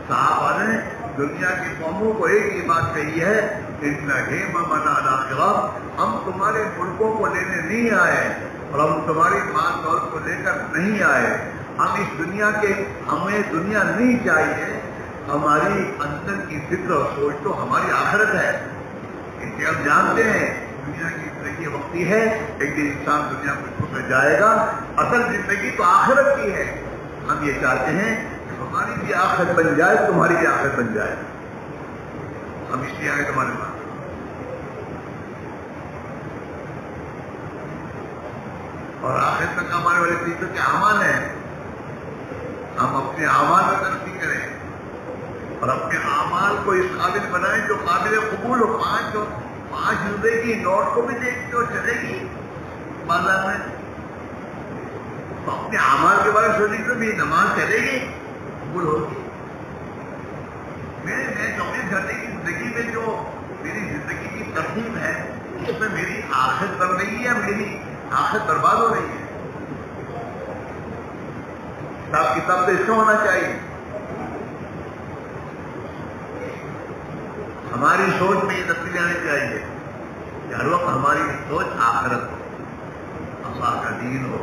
صحابہ نے دنیا کی قوموں کو ایک ہی بات کہی ہے، ہم تمہارے ملکوں کو لینے نہیں آئے اور ہم تمہاری مال دولت کو لے کر نہیں آئے. ہم اس دنیا کے، ہمیں دنیا نہیں چاہیے. ہماری اندر کی فکر اور سوچ تو ہماری آخرت ہے. کیونکہ ہم جانتے ہیں دنیا کی زندگی وقتی ہے، ایک دن انسان دنیا کو چھوڑ کر جائے گا. اصل زندگی تو آخرت کی ہے. ہم یہ چاہتے ہیں کہ ہماری بھی آخرت بن جائے، تمہاری بھی آخرت بن جائے. ہم اس لیے آئے تمہارے پاس. اور آخرت تک ہمارے والے چیزوں کے اعمال ہیں. ہم اپنے اعمال میں ترقی کریں اور اپنے اعمال کو اس قابل بنائیں جو قابل قبول ہو. 5 روپے کی نوٹ کو بھی دیکھ کے چلے گی بازار میں، تو اپنے اعمال کے بارے میں سوچیں تو بھی نماز چلے گی، قبول ہوگی. میں 24 گھنٹے کی زندگی میں جو میری زندگی کی ترتیب ہے اس میں میری آخرت بن رہی ہے، میری آخرت برباد ہو رہی ہے. حساب کتاب تو اس کا ہونا چاہیے. ہماری سوچ میں یہ تبدیلی آنی چاہیے کہ ہر وقت ہماری سوچ آخرت ہو، اللہ کا دین ہو،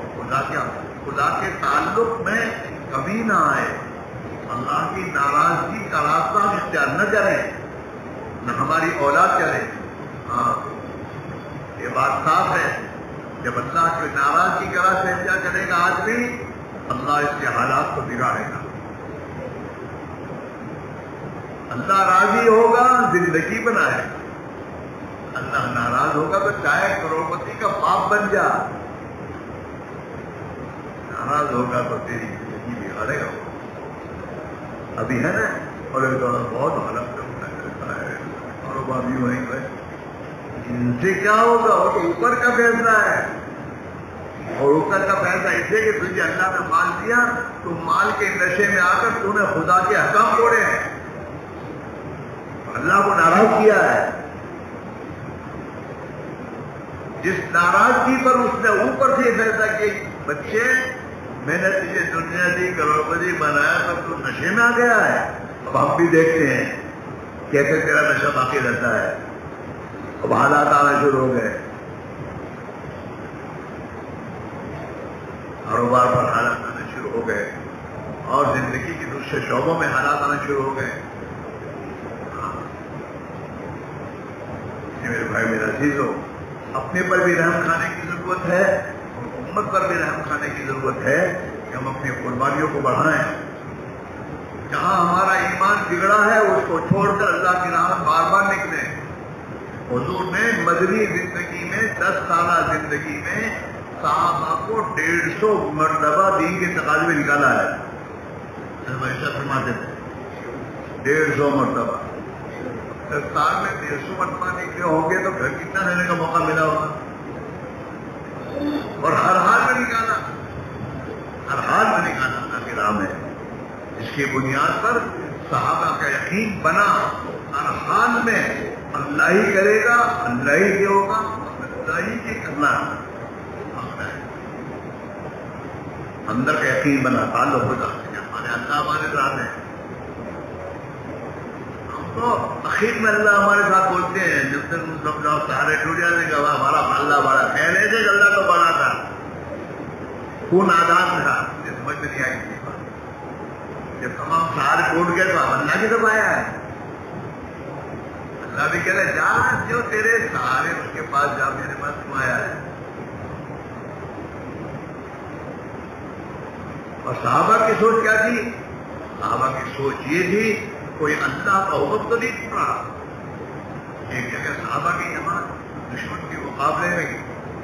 خدا کے تعلق میں کبھی نہ آئے. اللہ کی ناراضگی کا راستہ ہم اختیار نہ کریں، نہ ہماری اولاد کرے. ہاں یہ بات صاف ہے. جب اللہ کی ناراضگی کا راستہ اختیار کرے گا آدمی، اللہ اس کے حالات کو بگاڑے گا. اللہ راضی ہوگا زندگی بنائے. اللہ ناراض ہوگا تو چاہے کروڑپتی کا باپ بن جا، ناراض ہوگا تو تیری زندگی بگاڑے گا. ابھی ہے نا، اور بہت حالت کرتا ہے کاروبار بھی وہیں پہ. ان سے کیا ہوگا؟ وہ تو اوپر کا فیصلہ ہے. اور اوپر کا فیصلہ اسے کہ تجھے اللہ نے مال دیا، تو مال کے نشے میں آ کر تو نے خدا کے حکام توڑے ہیں، اللہ کو ناراض کیا ہے. جس ناراضگی پر اس نے اوپر سے فیصلہ کیا بچے میں نے تجھے دنیا دی کروڑپتی بنایا تب تو نشے میں آ گیا ہے. اب ہم بھی دیکھتے ہیں کیسے تیرا نشہ باقی رہتا ہے. اب حالات آنا شروع ہو گئے. کاروبار پر حالات آنے شروع ہو گئے اور زندگی کے دوسرے شعبوں میں حالات آنا شروع ہو گئے. میرے بھائی میرا عزیزو، اپنے پر بھی رحم کھانے کی ضرورت ہے اور امت پر بھی رحم کھانے کی ضرورت ہے کہ ہم اپنی قربانیوں کو بڑھائیں. جہاں ہمارا ایمان بگڑا ہے اس کو چھوڑ کر اللہ کی راہ میں بار بار نکلیں. حضور نے مدنی زندگی میں 10 سالہ زندگی میں صحابہ کو 150 مرتبہ دین کے تقاضے میں نکالا ہے. ہمیشہ فرماتے تھے 150 مرتبہ. سال میں 150 مرتبہ نکلے ہوں گے تو گھر کتنا رہنے کا موقع ملا ہوگا. اور ہر حال میں نکالا، ہر حال میں نکالا اللہ کی راہ میں. اس کی بنیاد پر صحابہ کا یقین بنا ہر حال میں اللہ ہی کرے گا، اللہ ہی کے ہوگا، اللہ ہی کے کرنا. اندر کا یقین بنا تعلق ہوتا ہے ہمارے اللہ ہمارے ساتھ ہے. ہم تو اخیر میں اللہ ہمارے ساتھ بولتے ہیں جب تک ہم سب لوگ سارے ٹوٹ جانے کا ہمارا اللہ بڑا خیال ہے کہ اللہ تو بڑا تھا، خون آدان تھا. یہ سمجھ میں نہیں آئی تھی. جب تمام سارے ٹوٹ گئے تو اللہ کی طرف آیا ہے. اللہ بھی کہہ رہے جا جو تیرے سارے اس کے پاس جا، میرے پاس کیوں آیا ہے. اور صحابہ کی سوچ کیا تھی؟ صحابہ کی سوچ یہ تھی کوئی اللہ کا حکم تو نہیں سن رہا. ایک جگہ صحابہ کی جماعت دشمن کے مقابلے میں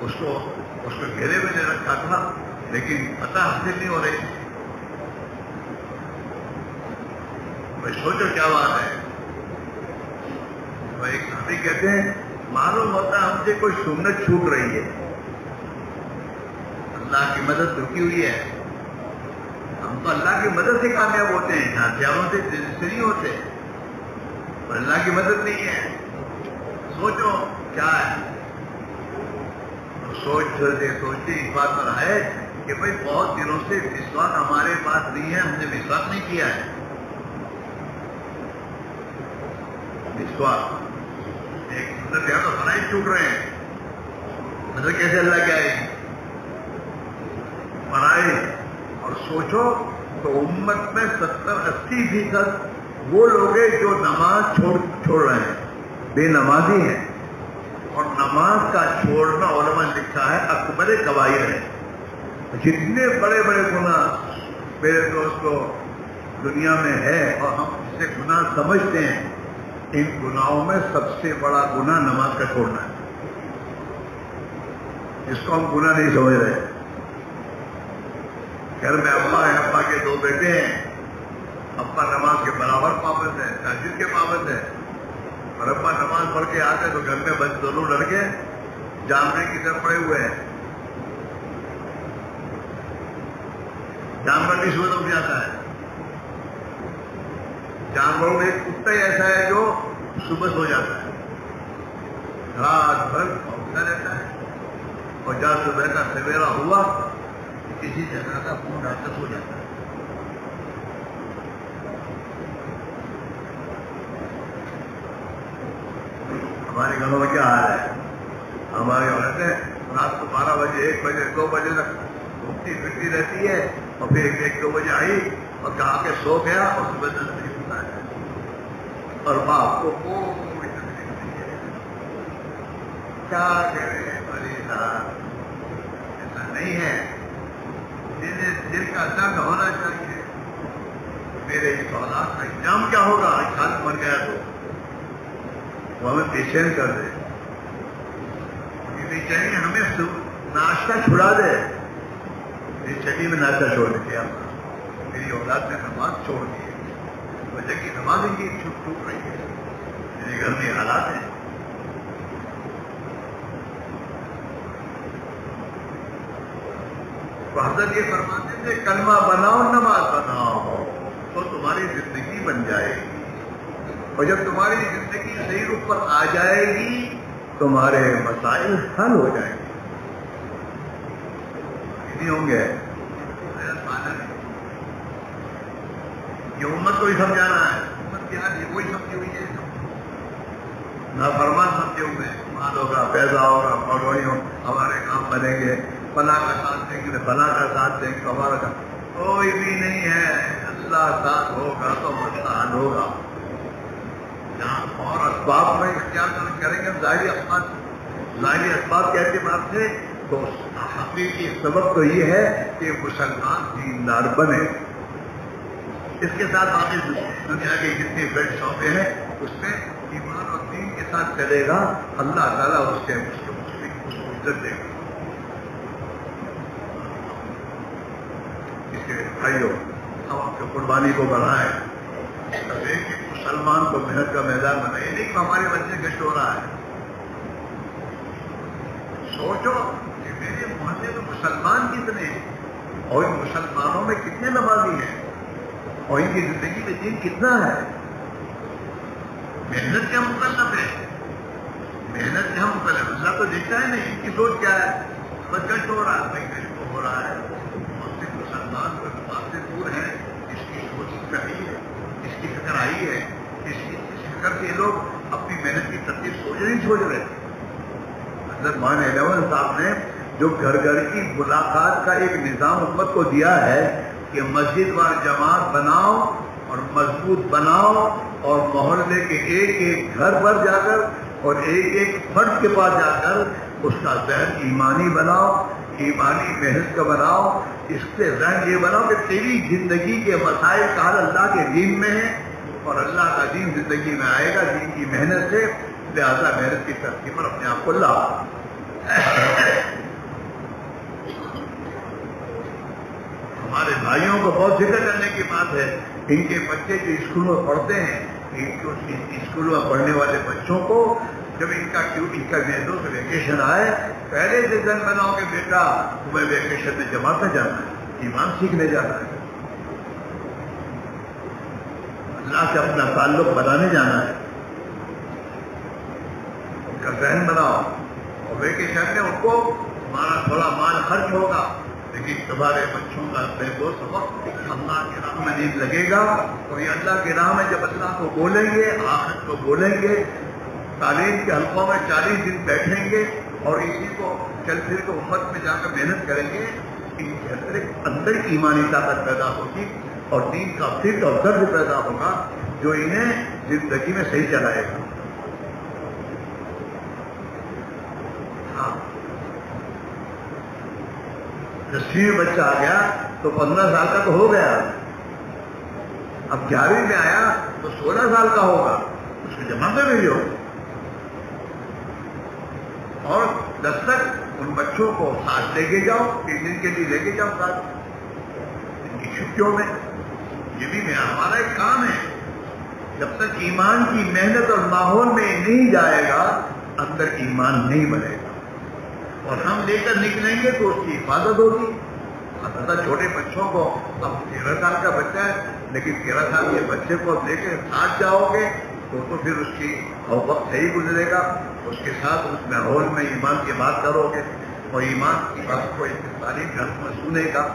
اس کو گھیرے میں نے رکھا تھا لیکن پتہ حاصل نہیں ہو رہی. بھائی سوچو کیا بات ہے. تو ایک صحابی کہتے ہیں معلوم ہوتا ہے ہم سے کوئی سنت چھوٹ رہی ہے، اللہ کی مدد رکی ہوئی ہے. ہم تو اللہ کی مدد سے کامیاب ہوتے ہیں، ہتھیاروں سے نہیں ہوتے، اور اللہ کی مدد نہیں ہے. سوچو کیا ہے. سوچتے اس بات پر آئے کہ بھائی بہت دنوں سے مسواک ہمارے پاس نہیں ہے، ہم نے مسواک نہیں کیا ہے. مسواک ایک سنت ہے تو فرائض چھوٹ رہے ہیں، مطلب کیسے اللہ کے آئے فرائض. اور سوچو تو امت میں 70-80% وہ لوگ ہیں جو نماز چھوڑ رہے ہیں، بے نمازی ہیں. اور نماز کا چھوڑنا علماء نے لکھا ہے اکبر کبائر ہے. جتنے بڑے بڑے گناہ میرے دوستو دنیا میں ہے اور ہم اسے گناہ سمجھتے ہیں، ان گناہوں میں سب سے بڑا گناہ نماز کا چھوڑنا ہے. اس کو ہم گناہ نہیں سمجھ رہے. گھر میں ابا ہے، ابا کے 2 بیٹے ہیں، ابا نماز کے برابر پابند ہے، تہجد کے پابند ہے، اور ابا نماز پڑھ کے آتے تو گھر میں بس دونوں لڑکے جانور کی طرف پڑے ہوئے ہیں. جانور بھی صبح اٹھ جاتا ہے. جانوروں میں ایک کتا ہی ایسا ہے جو صبح سو جاتا ہے، رات بھر بھونکتا رہتا ہے، اور جب صبح کا سویرا ہوا کسی جگہ کا فون آتا سو جاتا ہے. ہمارے گھروں میں کیا حال ہے؟ ہماری عورتیں رات کو 12 بجے 1 بجے 2 بجے تک گھومتی پھرتی رہتی ہے، اور پھر 1-2 بجے آئی اور کہا کہ سو گیا اور صبح 10 بجے اٹھتا ہے. اور باپ کو کوئی تکلیف نہیں ہے. کیا کرے بڑی رات. ایسا نہیں ہے. دل کا درد ہونا چاہیے میرے اس اولاد کا انجام کیا ہوگا. خالق مر گیا تو وہ ہمیں پیشین کر دے. یہ نہیں چاہیے ہمیں ناشتہ چھڑا دے. میری چٹی میں ناشتہ چھوڑ دیا، میری اولاد نے نماز چھوڑ دی، وجہ کی نماز ان کی چھوٹ رہی ہے. میرے گھر میں حالات ہیں. تو حضرت یہ فرماتے تھے کلمہ بناؤ نماز بناؤ تو تمہاری زندگی بن جائے گی، اور جب تمہاری زندگی صحیح رخ پر آ جائے گی تمہارے مسائل حل ہو جائیں گے. نہیں ہوں گے. یہ امت کو ہی سمجھانا ہے. امت کیا ہے وہی سمجھی ہوئی ہے، نافرمان سمجھے ہوئے. مال ہوگا، پیسہ ہوگا، پڑوڑی ہو، ہمارے کام بنیں گے، فلاں کا ساتھ دیں گے فلاں کا ساتھ دیں گے ہمارا کا کوئی بھی نہیں ہے. اللہ ساتھ ہوگا تو مسئلہ حل ہوگا. اور اسباب میں اختیار کریں گے ظاہری اسباب کے اعتبار سے تو حقیقی سبب تو یہ ہے کہ مسلمان دیندار بنے. اس کے ساتھ باقی دنیا کے جتنے بیڈ شاپیں ہیں اس میں ایمان اور دین کے ساتھ چلے گا. اللہ تعالیٰ اس کو عزت دے گا. اس کے بھائیوں ہم آپ کی قربانی کو بڑھائیں. مسلمان کو محنت کا میدان بنائے. نہیں کہ ہمارے بچے گشت ہو رہا ہے. سوچو کہ میرے محلے میں مسلمان کتنے ہیں اور ان مسلمانوں میں کتنے نمازی ہیں اور ان کی زندگی میں دین کتنا ہے. محنت کیا مکلف ہے. محنت کیا مکلف. اللہ تو دیکھتا ہے نہیں ان کی سوچ کیا ہے. بس گشت ہو رہا ہے بھائی گشت ہو رہا ہے. مسلمان کو نماز سے دور ہے. اس کی سوچ صحیح ہے. اس کی فکر آئی ہے. اس فکر سے لوگ اپنی محنت کی ترتیب سوچ رہے. حضرت مولانا الیون صاحب نے جو گھر گھر کی ملاقات کا ایک نظام امت کو دیا ہے کہ مسجد وار جماعت بناؤ اور مضبوط بناؤ اور محلے کے ایک ایک گھر پر جا کر اور ایک ایک فرد کے پاس جا کر اس کا ذہن ایمانی بناؤ, ایمانی محنت کا بناؤ. اس سے ذہن یہ بناؤ کہ تیری زندگی کے مسائل کا حل اللہ کے دین میں ہے اور اللہ کا دین زندگی میں آئے گا دین کی محنت سے. لہذا محنت کی ترتیب پر اپنے آپ کو لا. ہمارے بھائیوں کو بہت فکر کرنے کی بات ہے. ان کے بچے جو اسکول میں پڑھتے ہیں اسکول میں پڑھنے والے بچوں کو جب ان کا ویکیشن آئے پہلے سے دن بناؤ کہ بیٹا تمہیں ویکیشن میں جماعت میں جانا ہے, ایمان سیکھنے جانا ہے, اللہ سے اپنا تعلق بنانے جانا ہے. ان کا ذہن بناؤ اور ویکیشن میں ان کو ہمارا تھوڑا مال خرچ ہوگا لیکن تمہارے بچوں کا وہ سبق اللہ کی راہ میں نہیں لگے گا. اور یہ اللہ کی راہ میں جب اللہ کو بولیں گے آخرت کو بولیں گے تعلیم کے حلقوں میں 40 دن بیٹھیں گے اور اسی کو چل پھر کے امت میں جا کر محنت کریں گے. ان کے اندر ایمانی طاقت پیدا ہوگی اور دین کا فکر اور درد پیدا ہوگا جو انہیں زندگی میں صحیح چلائے گا. ہاں 10ویں میں بچہ آ گیا تو 15 سال کا تو ہو گیا. اب 11ویں میں آیا تو 16 سال کا ہوگا. اس کو جمع کر رہی ہو اور 10 تک ان بچوں کو ساتھ لے کے جاؤ. 3 دن کے لیے لے کے جاؤ ساتھ ان کی چھٹیوں میں. یہ بھی ہمارا ایک کام ہے. جب تک ایمان کی محنت اور ماحول میں نہیں جائے گا اندر ایمان نہیں بنے گا اور ہم لے کر نکلیں گے تو اس کی حفاظت ہوگی. البتہ چھوٹے بچوں کو اب 13 سال کا بچہ ہے لیکن 13 سال کے بچے کو لے کے ساتھ جاؤ گے تو پھر اس کی وقت صحیح گزرے گا. اس کے ساتھ اس ماحول میں ایمان کی بات کرو گے اور ایمان کی بات کو تعلیم گھر میں سنے گا.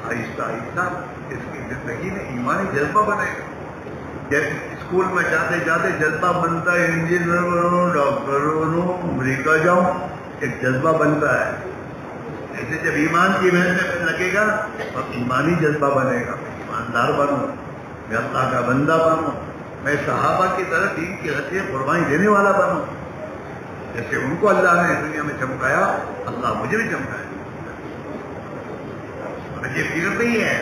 آہستہ آہستہ اس کی زندگی میں ایمانی جذبہ بنے گا. جیسے اسکول میں جاتے جاتے جذبہ بنتا ہے انجینئر بنوں ڈاکٹر بنوں امریکہ جاؤں ایک جذبہ بنتا ہے. ایسے جب ایمان کی محنت میں لگے گا تو ایمانی جذبہ بنے گا. ایماندار بنوں, میں اللہ کا بندہ بنوں, میں صحابہ کی طرح دین کی حیثیت قربانی دینے والا بنوں. جیسے ان کو اللہ نے دنیا میں چمکایا اللہ مجھے بھی چمکایا. مجھے فکر نہیں ہے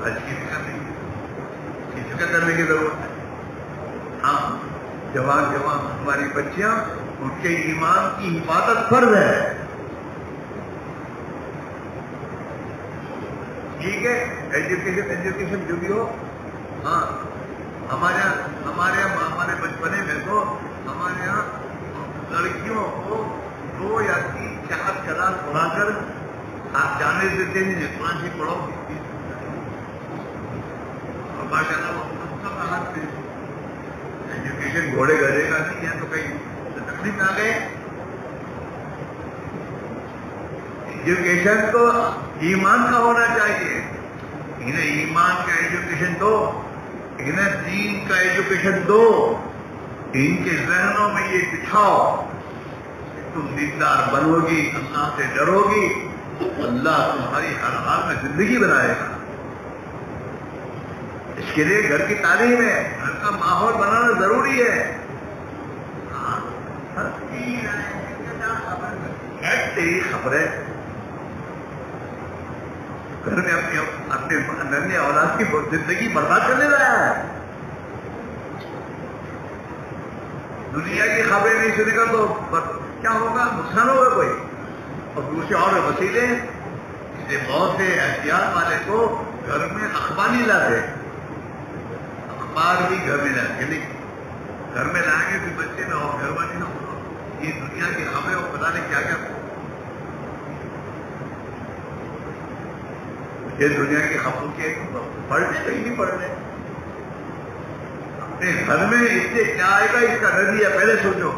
آج کی فکر نہیں ہے. فکر کرنے کی ضرورت ہے. ہاں جوان ہماری بچیاں ان کے ایمان کی حفاظت فرض ہے. ٹھیک ہے ایجوکیشن جو بھی ہو. ہاں ہمارے بچپنے میں تو ہمارے یہاں لڑکیوں کو 2 یا 3 4 کلاس پڑھا کر آپ جانے دیتے ہیں قرآن شریف پڑھو. اور ماشاء اللہ ایجوکیشن گھوڑے گھڑے کا نہیں ہے تو کہیں تکلیف آ گئے. ایجوکیشن تو ایمان کا ہونا چاہیے. انہیں ایمان کا ایجوکیشن دو, انہیں دین کا ایجوکیشن دو, ان کے ذہنوں میں یہ بٹھاؤ تم دیندار بنو گی، اللہ سے ڈرو گی، اللہ تمہاری ہر حال میں زندگی بنائے گا۔ اس کے لیے گھر کی تعلیم ہے، گھر کا ماحول بنانا ضروری ہے۔ تیری خبریں گھر میں اپنے ننھے اولاد کی زندگی برباد کرنے لایا ہے۔ دنیا کی خبریں نہیں سنے گا تو کیا ہوگا؟ نقصان ہوگا کوئی۔ اور دوسرے اور وسیلے اسے بہت سے احتیاط والے کو گھر میں اخبار نہیں لاتے، اخبار بھی گھر میں لاتے، لیکن گھر میں لائیں گے پھر بچے نہ ہو، گھر والے نہ ہو، یہ دنیا کی خبریں اور پتہ نہیں کیا کیا، یہ دنیا کی خبروں کے پڑھنے کہیں نہیں پڑھنے۔ اپنے گھر میں اس سے کیا آئے گا اس کا نظریہ پہلے سوچو۔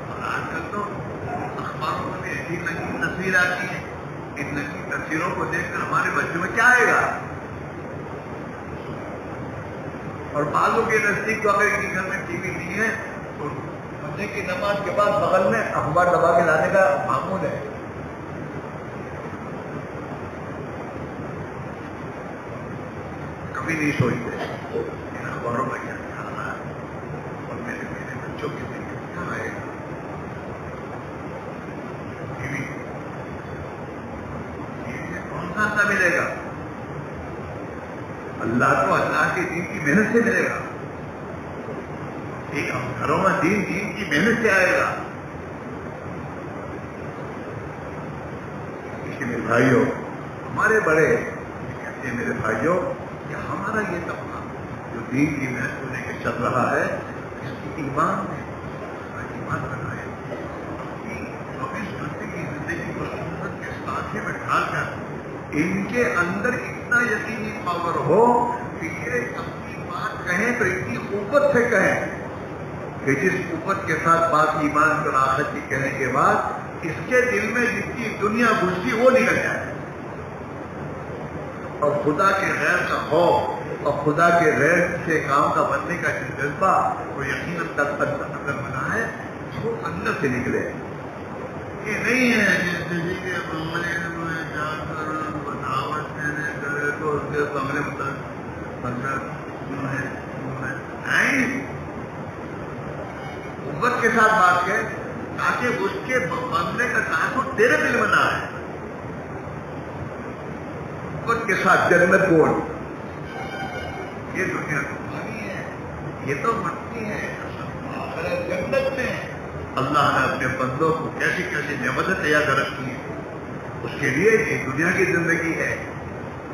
اور آج کل تو اخباروں میں ایسی ننگی تصویر آتی ہے، ان ننگی تصویروں کو دیکھ کر ہمارے بچوں میں کیا آئے گا؟ اور بعضوں کے نزدیک تو اگر ان کے گھر میں ٹی وی نہیں ہے تو فجر کی نماز کے بعد بغل میں اخبار دبا کے لانے کا معمول ہے۔ کبھی نہیں سوچتے ان اخباروں میں کیا آ رہا ہے اور میرے بچوں کے لیے کیا آئے گا۔ ٹی وی کون سا ملے گا؟ اللہ کو اللہ کے دین کی محنت سے ملے گا۔ ایک گھروں میں دین کی محنت سے آئے گا۔ اس لیے میرے بھائیوں، ہمارے بڑے کہتے ہیں میرے بھائیوں کہ ہمارا یہ طبقہ جو دین کی محنت کو لے کے چل رہا ہے، اس کی ایمان بنائے، 24 گھنٹے کی زندگی کو سنت کے ساتھے میں ڈھال کر ان کے اندر اتنا یقینی پاور ہو کہ یہ اپنی بات کہیں تو اتنی قوت سے کہیں کہ جس قوت کے ساتھ بات ایمان اور آخرت کی کہنے کے بعد اس کے دل میں جس کی دنیا گھستی وہ نکل جائے، اور خدا کے غیر کا خوف اور خدا کے غیر سے کام کا بننے کا جذبہ وہ یقیناً اگر بنا ہے وہ اندر سے نکلے۔ یہ نہیں ہے بنگلے قوت کے ساتھ بات ہے تاکہ اس کے بنگلے کا تاثر تیرے دل میں نہ آئے۔ قوت کے ساتھ جنت بول، یہ دنیا تمہاری ہے، یہ تو مٹی ہے، جنت میں اللہ نے اپنے بندوں کو کیسی کیسی نعمتیں تیار کر رکھی ہیں، اس کے لیے یہ دنیا کی زندگی ہے۔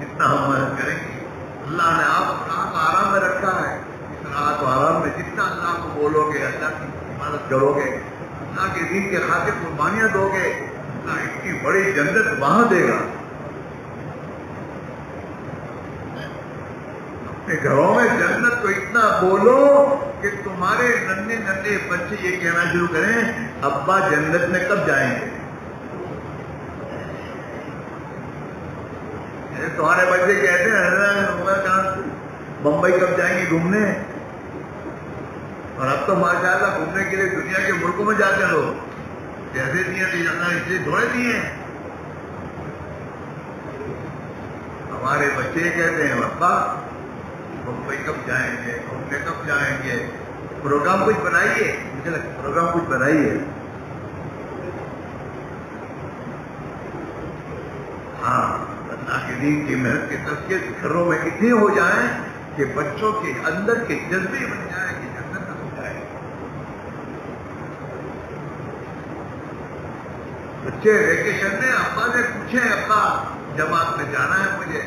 جتنا ہم محنت کریں گے، اللہ نے آپ کو آرام میں رکھا ہے، اس رات و آرام میں جتنا اللہ کو بولو گے، اللہ کی عبادت کرو گے، اللہ کے دین کے خاطر قربانیاں دو گے، اللہ اتنی بڑی جنت وہاں دے گا۔ اپنے گھروں میں جنت کو اتنا بولو کہ تمہارے ننھے ننھے بچے یہ کہنا شروع کریں ابا جنت میں کب جائیں گے؟ تمہارے بچے کہتے ہیں بمبئی کب جائیں گے گھومنے؟ اور اب تو ماشاء اللہ گھومنے کے لیے دنیا کے ملکوں میں جاتے لوگ، جیسے دیے جانا اس لیے تھوڑے دیے ہیں۔ ہمارے بچے کہتے ہیں ابا بمبئی کب جائیں گے، گھومنے کب جائیں گے؟ پروگرام کچھ بنائیے، مجھے لگتا ہے پروگرام کچھ بنائیے۔ ہاں، اللہ کے دین کی محنت کے تذکرے گھروں میں اتنے ہو جائیں کہ بچوں کے اندر کے جذبے بن جائیں کہ جنت ہو جائے۔ بچے ویکیشن میں ابا سے پوچھیں ابا جماعت میں جانا ہے مجھے،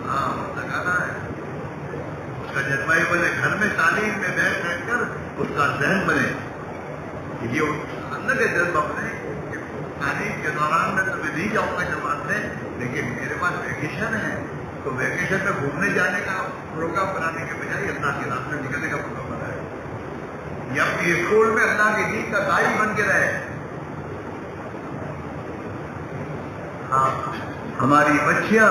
ہاں لگانا ہے، اس کا جذبہ ہی بنے، گھر میں تعلیم میں بیٹھ کر اس کا ذہن بنے، یہ اندر کا جذبہ بنے کہ تعلیم کے دوران میں تو میں نہیں جاؤں گا جماعت میں، لیکن میرے پاس ویکیشن ہے تو ویکیشن میں گھومنے جانے کا پروگرام بنانے کے بجائے اللہ کے راستے میں نکلنے کا پروگرام بنائے، یا اپنی اسکول میں اللہ کے دین کا داعی بن کے رہے۔ ہاں، ہماری بچیاں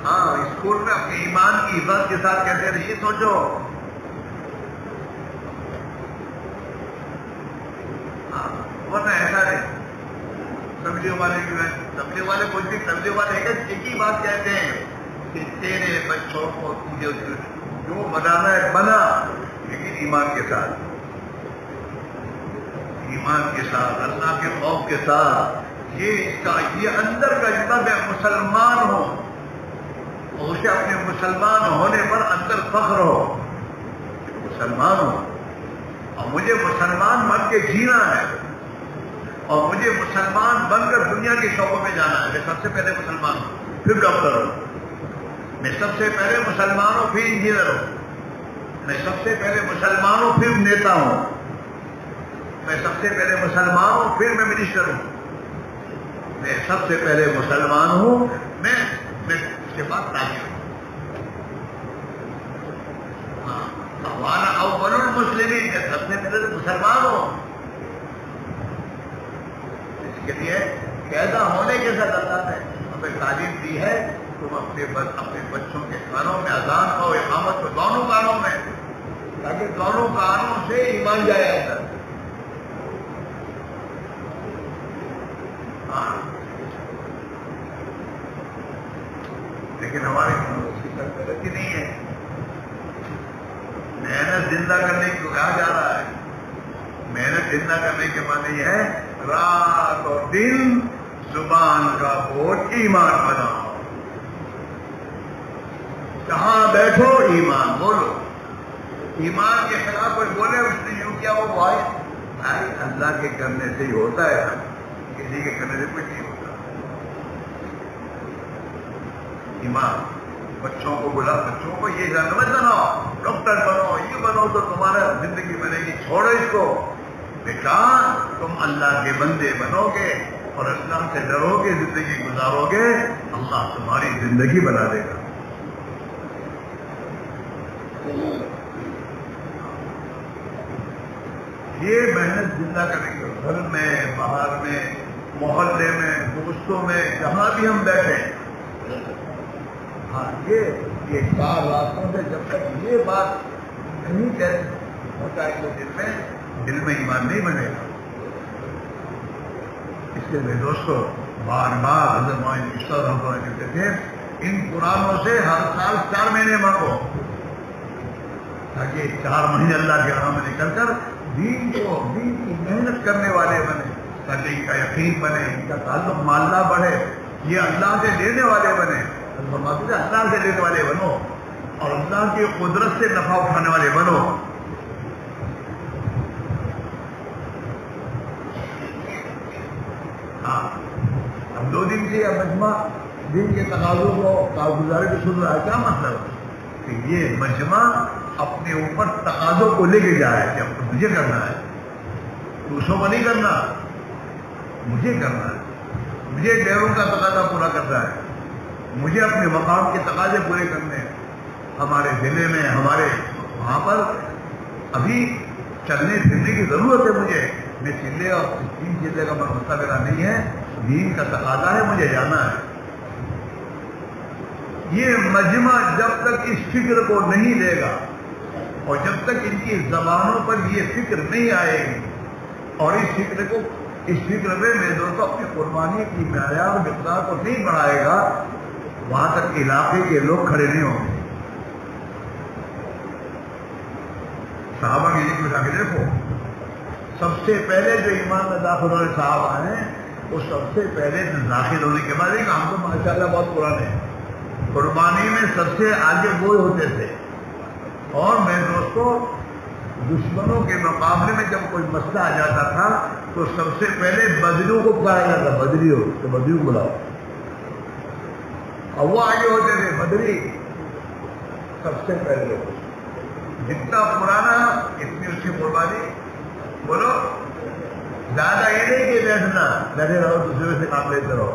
ہاں اسکول میں اپنے ایمان کی حفاظت کے ساتھ کہتے ہیں یہ سوچو ورنہ ایسا نہیں. تبلیغ والے جو ہیں، تبلیغ والے بولتے ہیں، تبلیغ والے ایک ہی بات کہتے ہیں کہ تیرے بچوں کو تجھے جو بنانا ہے بنا، لیکن ایمان کے ساتھ، ایمان کے ساتھ، اللہ کے خوف کے ساتھ. یہ اندر کا جتنا میں مسلمان ہوں، اور اسے اپنے مسلمان ہونے پر اندر فخر ہو، مسلمان ہوں اور مجھے مسلمان بن کے جینا ہے، اور مجھے مسلمان بن کر دنیا کے شعبوں میں جانا ہے. میں سب سے پہلے مسلمان ہوں، پھر ڈاکٹر ہوں. میں سب سے پہلے مسلمان ہوں، پھر انجینئر ہوں. میں سب سے پہلے مسلمان ہوں، پھر نیتا ہوں. میں سب سے پہلے مسلمان ہوں، پھر میں منسٹر ہوں. میں سب سے پہلے مسلمان ہوں، میں اس کے بعد تاجر ہوں. وانا اول المسلمین، سب سے پہلے تو مسلمان ہوں. اس کے لیے پیدا ہونے کے ساتھ اللہ نے ہمیں تعلیم دی ہے، تم اپنے بچوں کے کانوں میں اذان کو، اقامت کو، دونوں کانوں میں، تاکہ دونوں کانوں سے ایمان جائے اندر. لیکن ہماری اس کی ترقی نہیں ہے. محنت زندہ کرنے کو کہا جا رہا ہے. محنت زندہ کرنے کے معنی یہ ہے رات اور دن زبان کا بوجھ ایمان بناؤ. کہاں بیٹھو ایمان بولو. ایمان کے خلاف کوئی بولے اس نے یوں کیا، وہ بھائی اللہ کے کرنے سے ہی ہوتا ہے، کسی کے کرنے سے کچھ نہیں ہوتا. ایمان. بچوں کو بلا، بچوں کو یہ مت بناؤ، ڈاکٹر بنو، یہ بنو تو تمہارا زندگی بنے گی. چھوڑو اس کو. بیٹا تم اللہ کے بندے بنو گے اور اللہ سے ڈرو گے، زندگی گزارو گے، اللہ تمہاری زندگی بنا دے گا. یہ محنت زندہ کریں گے، گھر میں، باہر میں، محلے میں، دوستوں میں، جہاں بھی ہم بیٹھے. ہاں یہ چار راستوں سے جب تک یہ بات نہیں پہنچائے گی دل میں ایمان نہیں بنے گا. اس لیے میرے دوستو بار بار حضرت مولانا کہتے تھے ان قرآنوں سے ہر سال 4 مہینے مانگو، تاکہ 4 مہینے اللہ کے راہ میں نکل کر دین کی محنت کرنے والے بنے، تاکہ ان کا یقین بنے، ان کا تعلق مع اللہ بڑھے، یہ اللہ سے لینے والے بنے. اللہ سے لینے والے بنو اور اللہ کی قدرت سے نفع اٹھانے والے بنو. ہاں اب 2 دن سے مجمع دین کے تقاضوں کو کارگزاری کو سن رہا ہے. کیا مطلب کہ یہ مجمع اپنے اوپر تقاضوں کو لے کے جا رہا ہے کہ اب مجھے کرنا ہے، دوسروں کو نہیں کرنا، مجھے کرنا ہے. مجھے غیروں کا تقاضا پورا کرنا ہے، مجھے اپنے مقام کے تقاضے پورے کرنے ہیں. ہمارے ضلع میں، ہمارے وہاں پر ابھی چلنے پھرنے کی ضرورت ہے مجھے. میں چلے اور 3 چلے کا مسئلہ میرا نہیں ہے، دین کا تقاضا ہے، مجھے جانا ہے. یہ مجمع جب تک اس فکر کو نہیں لے گا اور جب تک ان کی زبانوں پر یہ فکر نہیں آئے گی اور اس فکر میں میرے دوستوں اپنی قربانی کی معیار مقدار کو نہیں بڑھائے گا، وہاں تک علاقے کے لوگ کھڑے نہیں ہوں گے. صحابہ کی ذکر اٹھا کے دیکھو، سب سے پہلے جو ایمان میں داخل ہونے صحابہ ہیں وہ سب سے پہلے داخل ہونے کے بعد ہم تو ماشاءاللہ بہت پرانے ہیں، قربانی میں سب سے آگے وہ ہوتے تھے. اور میرے دوستوں دشمنوں کے مقابلے میں جب کوئی مسئلہ آ جاتا تھا تو سب سے پہلے بدریوں کو پکارا جاتا، بدری ہو تو بدریوں کو بلاؤ، اور وہ آگے ہوتے تھے. بدری سب سے پہلے، جتنا پرانا اتنی اس کی قربانی. بولو زیادہ یہ نہیں کہ بیٹھے رہو دوسرے سے کام لیتے رہو.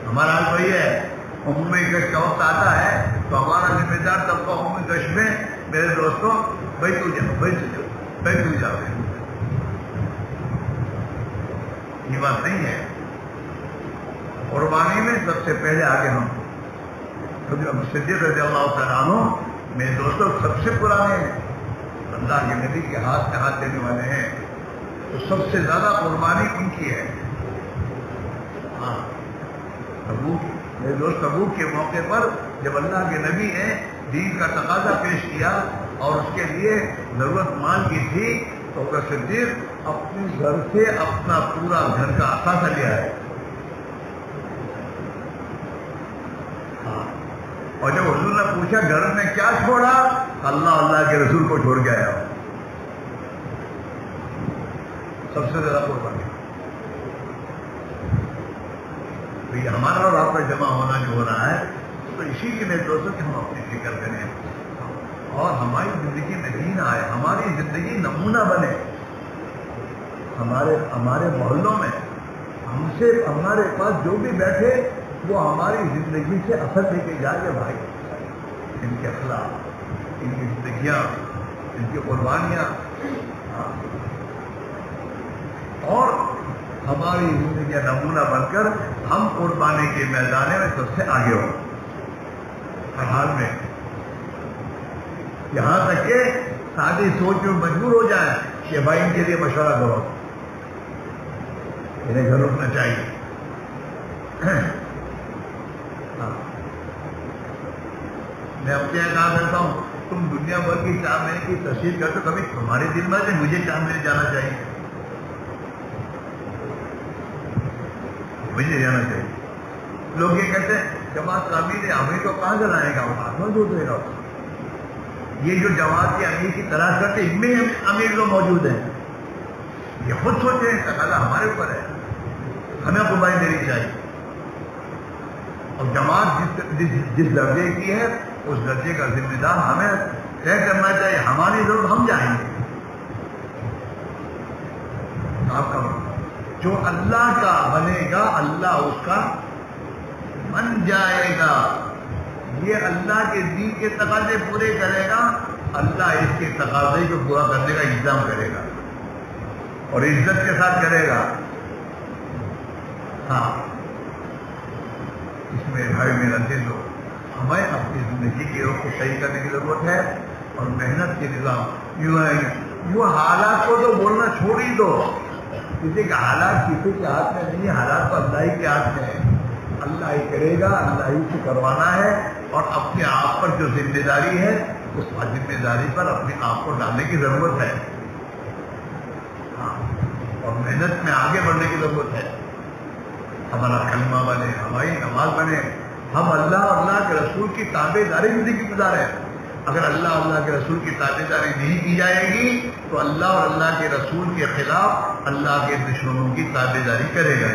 ہمارا حال وہی ہے، عمومی گشت کا وقت آتا ہے تو ہمارا ذمہ دار طبقہ عمومی گشت میں میرے دوستوں بھائی تو جاؤ. یہ بات نہیں ہے. قربانی میں سب سے پہلے آگے ہم صدیق رضی اللہ تعالیٰ عنہ میرے دوستوں سب سے پرانے ہیں، اللہ کے نبی کے ہاتھ دینے والے ہیں. تو سب سے زیادہ قربانی ان کی ہے. ہاں تبوک، میرے دوست، تبوک کے موقع پر جب اللہ کے نبی نے دین کا تقاضا پیش کیا اور اس کے لیے ضرورت مال کی تھی تو ابوبکر صدیق اپنے گھر سے اپنا پورا گھر کا اثاثہ لے آئے. ہاں، اور جب حضور نے پوچھا گھر میں کیا چھوڑا، اللہ کے رسول کو چھوڑ کے آیا. سب سے زیادہ قربانی. تو یہ ہمارا اور آپ کا جمع ہونا جو ہو رہا ہے تو اسی کے لیے دوستوں کہ ہم اپنی فکر کریں اور ہماری زندگی میں دین آئے، ہماری زندگی نمونہ بنے. ہمارے محلوں میں ہمارے پاس جو بھی بیٹھے وہ ہماری زندگی سے اثر لے کے جائے کہ بھائی ان کے اخلاق، ان کی زندگیاں، ان کی قربانیاں، اور ہماری زندگیاں نمونہ بن کر ہم قربانی کے میدان میں سب سے آگے ہوں. ہر حال میں یہاں تک کہ سادی سوچ میں مجبور ہو جائیں کہ بھائی ان کے لیے مشورہ کرو، انہیں گھر رکنا چاہیے. میں اپنے یہاں کہا کرتا ہوں تم دنیا بھر کی چار مہینے کی تشہیر کرتے کبھی تمہارے دل میں مجھے 4 مہینے جانا چاہیے، مجھے جانا چاہیے. لوگ یہ کہتے ہیں جماعت کا امیر ہے، ہمیں تو کہاں سے لائے گا، وہ ہاتھ میں دودھ دے گا. یہ جو جماعت کے امیر کی تلاش کرتے ان میں امیر لوگ موجود ہیں. یہ خود سوچے ہیں تقاضا ہمارے اوپر ہے، ہمیں قربانی دینی چاہیے. اور جماعت جس درجے کی ہے اس درجے کا ذمہ دار ہمیں طے کرنا چاہیے. ہماری ضرورت ہم جائیں گے. آپ کا جو اللہ کا بنے گا اللہ اس کا بن جائے گا. یہ اللہ کے دین کے تقاضے پورے کرے گا، اللہ اس کے تقاضے کو پورا کرنے کا انتظام کرے گا اور عزت کے ساتھ کرے گا. ہاں، اس میں بھائی میرا دل ہو، ہمیں اپنی زندگی کی رخ کو صحیح کرنے کی ضرورت ہے اور محنت کے نظام یوں حالات کو تو بولنا چھوڑ ہی دو. کسی کے حالات کسی کے ہاتھ میں نہیں، حالات تو اللہ ہی کے ہاتھ میں ہے. اللہ ہی کرے گا، اللہ ہی سے کروانا ہے اور اپنے آپ پر جو ذمہ داری ہے اس ذمہ داری پر اپنے آپ کو ڈالنے کی ضرورت ہے. ہاں، اور محنت میں آگے بڑھنے کی ضرورت ہے. ہمارا کلمہ بنے، ہماری نماز بنے، ہم اللہ اور اللہ کے رسول کی تابع داری زندگی گزارے. اگر اللہ کے رسول کی تابع داری نہیں کی جائے گی تو اللہ اور اللہ کے رسول کے خلاف اللہ کے دشمنوں کی تابع داری کرے گا.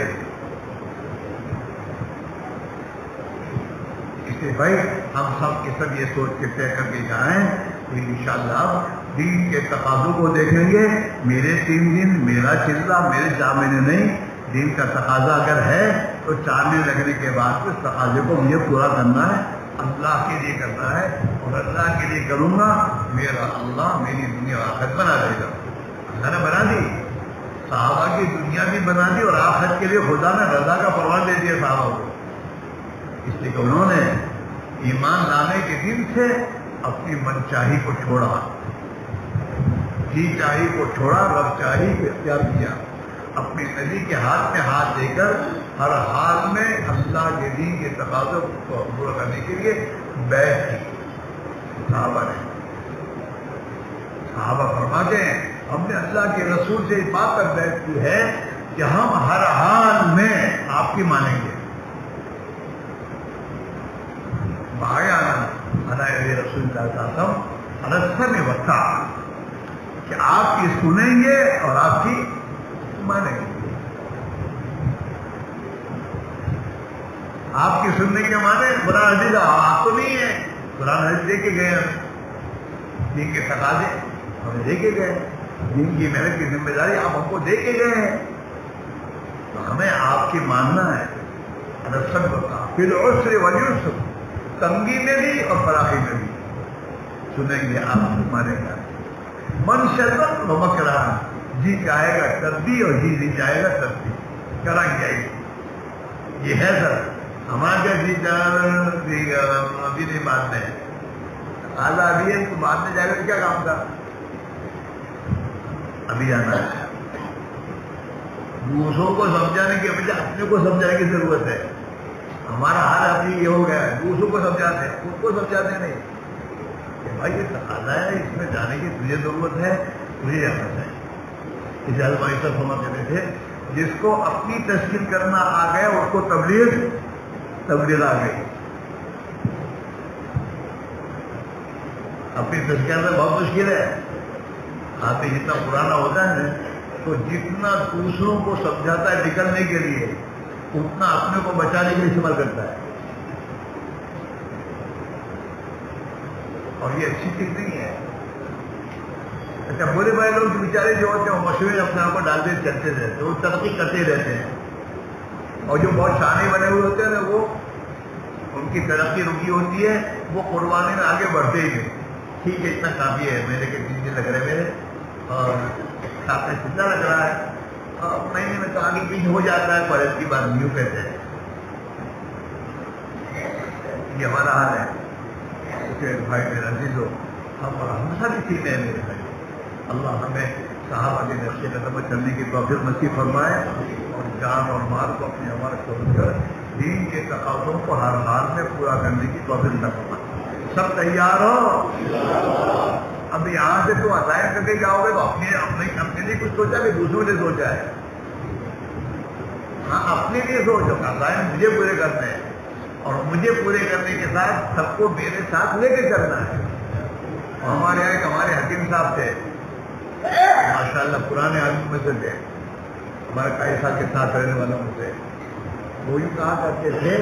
اس لیے بھائی ہم سب کے سب یہ سوچ کے طے کر کے جائیں کہ انشاءاللہ دین کے تقاضوں کو دیکھیں گے. میرے 3 دن، میرا چلہ، میرے 4 مہینے نہیں. دین کا تقاضا اگر ہے تو 4 مہینے لگنے کے بعد اس تقاضے کو مجھے پورا کرنا ہے، اللہ کے لیے کرنا ہے اور اللہ کے لیے کروں گا. میرا اللہ میری دنیا اور آخرت بنا دے گا. اللہ نے بنا دی، صحابہ کی دنیا بھی بنا دی اور آخرت کے لیے خدا نے رضا کا پروان دے دیا صحابہ کو. اس لیے کہ انہوں نے ایمان لانے کے دن سے اپنی من چاہی کو چھوڑا، جی چاہی کو چھوڑا، رب چاہی کو اختیار کیا. اپنے نبی کے ہاتھ میں ہاتھ دے کر ہر حال میں اللہ کے دین کے تقاضوں کو پورا کرنے کے لیے بیعت کی. صحابہ فرماتے ہیں ہم نے اللہ کے رسول سے اس بات پر بیعت کی ہے کہ ہم ہر حال میں آپ کی مانیں گے. رسول میں وقت کہ آپ کی سنیں گے اور آپ کی مانیں گے. آپ کی سننے کے معنی قرآن حدیث آپ تو نہیں ہے، قرآن حدیث دے کے گئے، ہم دین کے تقاضے ہمیں دے کے گئے، دین کی محنت کی ذمہ داری آپ ہم کو دے کے گئے ہیں، تو ہمیں آپ کی ماننا ہے. سب بتا پھر عسر واليسر، تنگی میں بھی اور فراخی میں بھی سنیں گے، آپ مانیں گا. من شربت و مکران، جی چاہے گا تردی اور جی نہیں چاہے گا تردی کرا گیا. یہ ہے سر ہمارا جی ابھی نہیں بات ہے، آدھا ابھی ہے تو بعد میں جائے گا تو کیا کام تھا، ابھی جانا ہے. دوسروں کو سمجھانے کی بجائے اپنے کو سمجھانے کی ضرورت ہے. ہمارا حال ابھی یہ ہو گیا ہے, دوسروں کو سمجھاتے ہیں, خود کو سمجھاتے نہیں کہ بھائی یہ تقاضا ہے, اس میں جانے کی تجھے ضرورت ہے, تجھے جانا چاہیے. اس علمائی صاحب فرما کہتے تھے جس کو اپنی تشکیل کرنا آ گیا اس کو تبلیغ آ گئی. اپنی تشکیل کرنا بہت مشکل ہے. آدمی جتنا پرانا ہوتا ہے نا تو جتنا دوسروں کو سمجھاتا ہے نکلنے کے لیے اتنا اپنے کو بچانے کے لیے استعمال کرتا ہے. اور یہ اچھی چیز نہیں ہے. اچھا بڑے بڑے لوگ بیچارے جو ہوتے ہیں وہ مشورے اپنے آپ کو ڈالتے چلتے رہتے, وہ ترقی کرتے رہتے ہیں. اور جو بہت شانے بنے ہوئے ہوتے ہیں نا وہ ان کی ترقی رکی ہوتی ہے, وہ قربانی میں آگے بڑھتے ہی نہیں. ٹھیک ہے اتنا کافی ہے, میرے کے 3 دن لگ رہے میرے اور ساتھ میں کتنا لگ رہا ہے, مہینے میں تو آگے پیچھے ہو جاتا ہے, پر اس کی بات یوں کہتے ہیں. یہ ہمارا حال ہے. بھائی میرا عزیز ہو, ہم سب اسی میں میرے بھائی. اللہ ہمیں صحابہ کے نقشے قدم پر چلنے کی توفیق نصیب فرمائے اور جان اور مال کو اپنی امانت سمجھ کر دین کے تقاضوں کو ہر حال میں پورا کرنے کی توفیق نہ فرمائے. سب تیار ہو؟ اب یہاں سے تو عطائیں کر کے جاؤ گے تو اپنے لیے کچھ سوچا کہ دوسروں نے سوچا ہے. ہاں اپنے لیے سوچو, عطائیں مجھے پورے کرنے ہیں اور مجھے پورے کرنے کے ساتھ سب کو میرے ساتھ لے کے کرنا ہے. اور ہمارے یہاں ایک ہمارے حکیم صاحب تھے, ماشاءاللہ پرانے آدمی میں سے تھے, ہمارے کئی سال کے ساتھ رہنے والوں میں سے. وہ یوں کہا کرتے تھے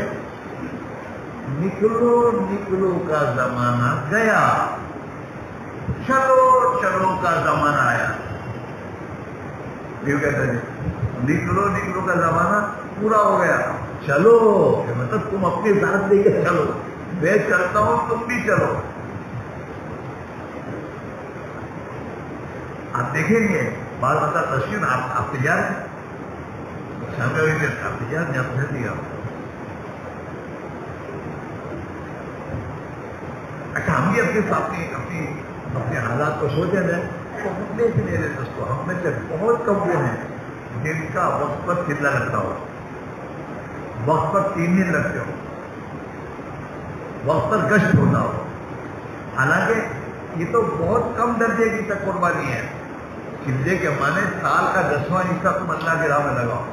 نکلو نکلو کا زمانہ گیا, چلو چلو کا زمانہ آیا. یوں کہتے تھے نکلو نکلو کا زمانہ پورا ہو گیا, چلو مطلب تم اپنے ساتھ لے کے چلو, میں چلتا ہوں تم بھی چلو. آپ دیکھیں گے بال بتا تشکیل آپ تیار ہیں, آپ تیار نہیں, آپ نہیں دیا. اچھا ہم بھی اپنے حالات کو سوچیں گے تو مدے سے میرے دوستوں ہم میں سے بہت کم وہ ہیں جن کا وقت پر چلا لگتا ہو, وقت پر 3 دن لگتے ہو, وقت پر گشت ہوتا ہو. حالانکہ یہ تو بہت کم درجے کی تک قربانی ہے. چلے کے مانے سال کا 10واں حصہ تم اللہ کی راہ میں لگاؤ,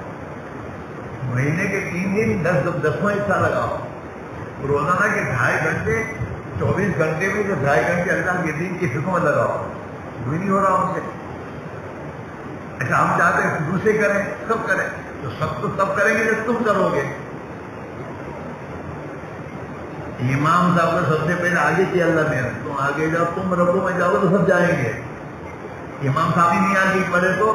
مہینے کے 3 دن 10واں حصہ لگاؤ, روزانہ کے 2.5 گھنٹے 24 گھنٹے میں جو 2.5 گھنٹے اللہ کے دین کی فکر میں لگاؤ. بھی نہیں ہو رہا ہم سے. اچھا ہم چاہتے ہیں دوسرے کریں, سب کریں, تو سب تو تب کریں گے جب تم کرو گے. امام صاحب نے سب سے پہلے آگے کیا اللہ نے, تم آگے جاؤ, تم رکو میں جاؤ تو سب جائیں گے. امام صاحب ہی نہیں آگے پڑے تو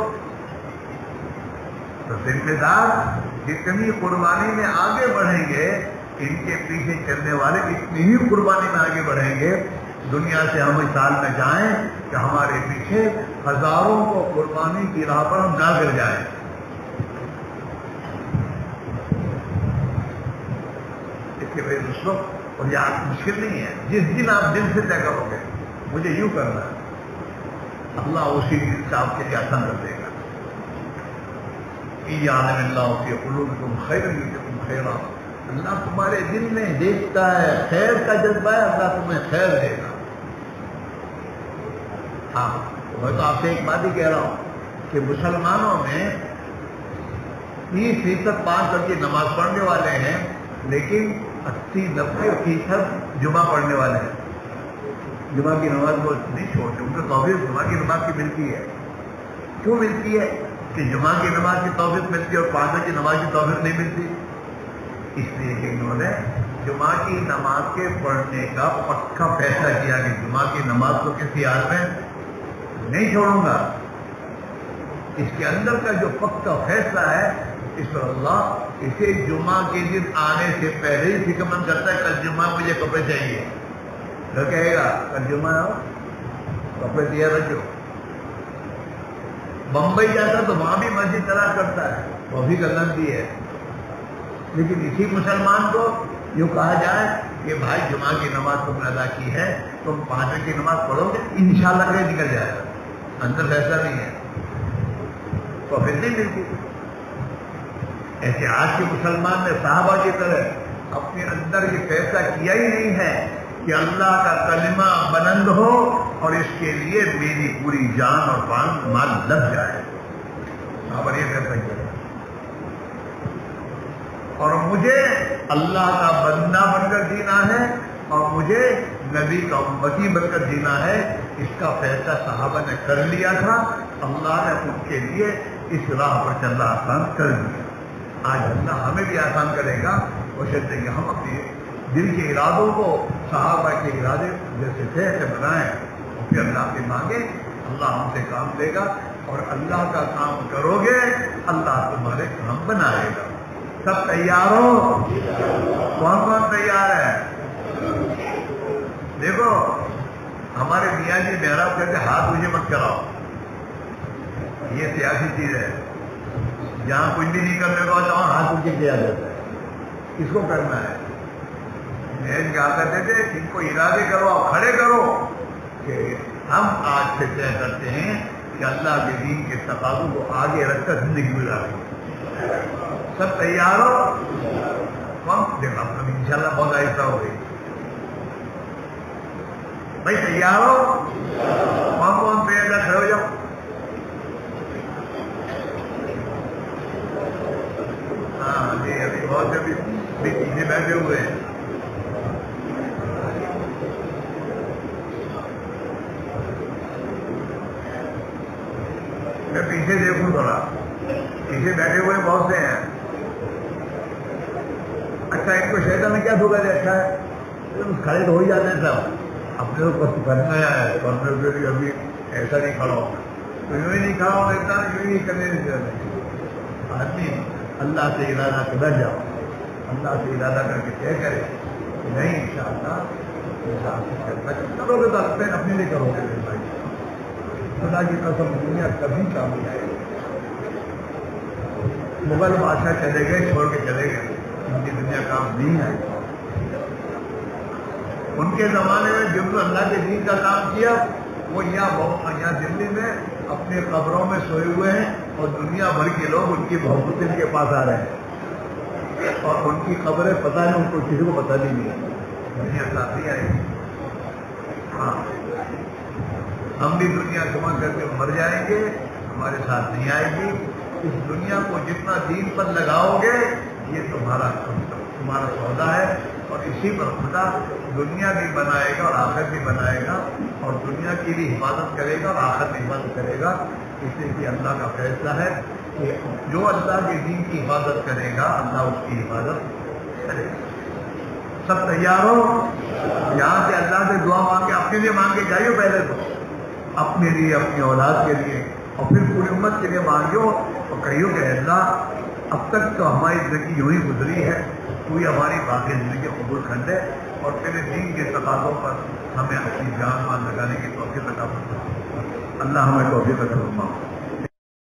ذمہ دار جتنی قربانی میں آگے بڑھیں گے ان کے پیچھے چلنے والے اتنی ہی قربانی میں آگے بڑھیں گے. دنیا سے ہم اس سال میں جائیں کہ ہمارے پیچھے ہزاروں کو قربانی کی راہ پر ہم نہ گر جائیں. اس کے بعد دوستوں اور یہ مشکل نہیں ہے. جس دن آپ دل سے طے کرو گے مجھے یوں کرنا ہے, اللہ اسی دن سے آپ کے لیے آسان کر دے گا. یعلم اللہ فی قلوبکم خیرا یؤتکم خیرا, اللہ تمہارے دل میں دیکھتا ہے, خیر کا جذبہ ہے, اللہ تمہیں خیر دے گا. ہاں میں تو آپ سے ایک بات ہی کہہ رہا ہوں کہ مسلمانوں میں 30% 5 وقت کی نماز پڑھنے والے ہیں, لیکن 80-90% جمعہ پڑھنے والے ہیں. جمعہ کی نماز کو نہیں چھوڑتے, ان کو توفیق جمعہ کی نماز کی ملتی ہے. کیوں ملتی ہے کہ جمعہ کی نماز کی توفیق ملتی ہے اور 5 وقت کی نماز کی توفیق نہیں ملتی؟ اس لیے کہ انہوں نے جمعہ کی نماز کے پڑھنے کا پکا فیصلہ کیا کہ جمعہ کی نماز کو کسی حال میں نہیں چھوڑوں گا. اس کے اندر کا جو پکا فیصلہ ہے اس پر اللہ اسے جمعہ کے دن آنے سے پہلے ہی فکر مند کرتا ہے. کل جمعہ مجھے کپڑے چاہیے, تو کہے گا کل جمعہ ہو کپڑے تیار رکھو. بمبئی جاتا تو وہاں بھی مسجد تلاش کرتا ہے, وہ بھی غلطی ہے. لیکن اسی مسلمان کو یوں کہا جائے کہ بھائی جمعہ کی نماز تم نے ادا کی ہے, تم 5 وقت کی نماز پڑھو گے انشاءاللہ کہ نکل جائے گا. اندر فیصلہ نہیں ہے, تو پھر نہیں ملتی. ایسے آج کے مسلمان نے صحابہ کی طرح اپنے اندر یہ فیصلہ کیا ہی نہیں ہے کہ اللہ کا کلمہ بلند ہو اور اس کے لیے میری پوری جان اور مال لگ جائے. صحابہ یہ فیصلہ کیا اور مجھے اللہ کا بندہ بن کر جینا ہے اور مجھے نبی کا امتی بن کر جینا ہے. اس کا فیصلہ صحابہ نے کر لیا تھا. اللہ نے ان کے لیے اس راہ پر چلنا آسان کر دیا. آج اللہ ہمیں بھی آسان کرے گا. کوشش کریں گے ہم اپنے دل کے ارادوں کو صحابہ کے ارادے جیسے تھے ایسے بنائیں اور پھر اللہ سے مانگے. اللہ ہم سے کام دے گا اور اللہ کا کام کرو گے اللہ تمہارے کام بنائے گا. سب تیار ہو؟ کون کون تیار ہے؟ دیکھو ہمارے میاں جی محراب کہتے ہاتھ مجھے مت کراؤ. یہ سیاسی چیز ہے. جہاں کچھ بھی نہیں کرنے کو آتا وہاں ہاتھ مجھے کیا جاتا ہے. کس کو کرنا ہے؟ میں کہا کرتے تھے ان کو ارادے کرو اور کھڑے کرو کہ ہم آج سے طے کرتے ہیں کہ اللہ کے دین کے تقاضوں کو آگے رکھ کر زندگی گزاریں گے. سب تیار ہو؟ کون دیکھا اب انشاءاللہ بہت آہستہ ہو گئی. بھائی تیار ہو؟ کون کون تیار ہے؟ کھڑے ہو جاؤ. ہاں جی ابھی بہت سے بھی پیچھے بیٹھے ہوئے ہیں. میں پیچھے دیکھوں تھوڑا. پیچھے بیٹھے ہوئے بہت سے ہیں. اچھا ان کو شیطان نے کیا دھوکا دیا؟ اچھا ہے کھڑے تو ہو ہی جاتے ہیں سب. اپنے کو کچھ کرنا ہے کرنے کے لیے ابھی ایسا نہیں کھڑا ہوگا تو یوں ہی نہیں کھڑا ہوگا. اتنا یوں ہی کرنے نہیں دیتے. آدمی اللہ سے ارادہ کر جاؤ. اللہ سے ارادہ کر کے طے کرے کہ نہیں انشاءاللہ کرو گے تو اپنے لیے کرو گے. بھائی خدا کی قسم دنیا کبھی کام نہیں آئے گی. مغل بادشاہ چلے گئے چھوڑ کے چلے گئے. ان کی دنیا کام نہیں آئے گی. ان کے زمانے میں جن نے اللہ کے دین کا کام کیا وہ یہاں دلی میں اپنے قبروں میں سوئے ہوئے ہیں اور دنیا بھر کے لوگ ان کی محبت ان کے پاس آ رہے ہیں اور ان کی خبریں پتہ نہیں ان کو کسی کو پتہ نہیں ہے. دنیا ساتھ نہیں آئے گی. ہاں ہم بھی دنیا جمع کر کے مر جائیں گے. ہمارے ساتھ نہیں آئے گی. اس دنیا کو جتنا دین پر لگاؤ گے یہ تمہارا سودا ہے اور اسی پر خدا دنیا بھی بنائے گا اور آخرت بھی بنائے گا اور دنیا کی بھی حفاظت کرے گا اور آخرت بھی حفاظت کرے گا. اس لیے کہ اللہ کا فیصلہ ہے کہ جو اللہ کے دین کی حفاظت کرے گا اللہ اس کی حفاظت کرے گا. سب تیار ہو؟ یہاں سے اللہ سے دعا مانگ کے اپنے لیے مانگ کے جائیے. پہلے تو اپنے لیے اپنی اولاد کے لیے اور پھر پوری امت کے لیے مانگیو اور کہیو کہ اللہ اب تک تو ہماری زندگی یوں ہی گزری ہے. تو یہ ہماری باقی زندگی قبول کر دے اور تیرے دین کے تقاضوں پر ہمیں اپنی جان مال لگانے کی توفیق عطا فرما. اللہ ہمیں توفیق عطا فرما.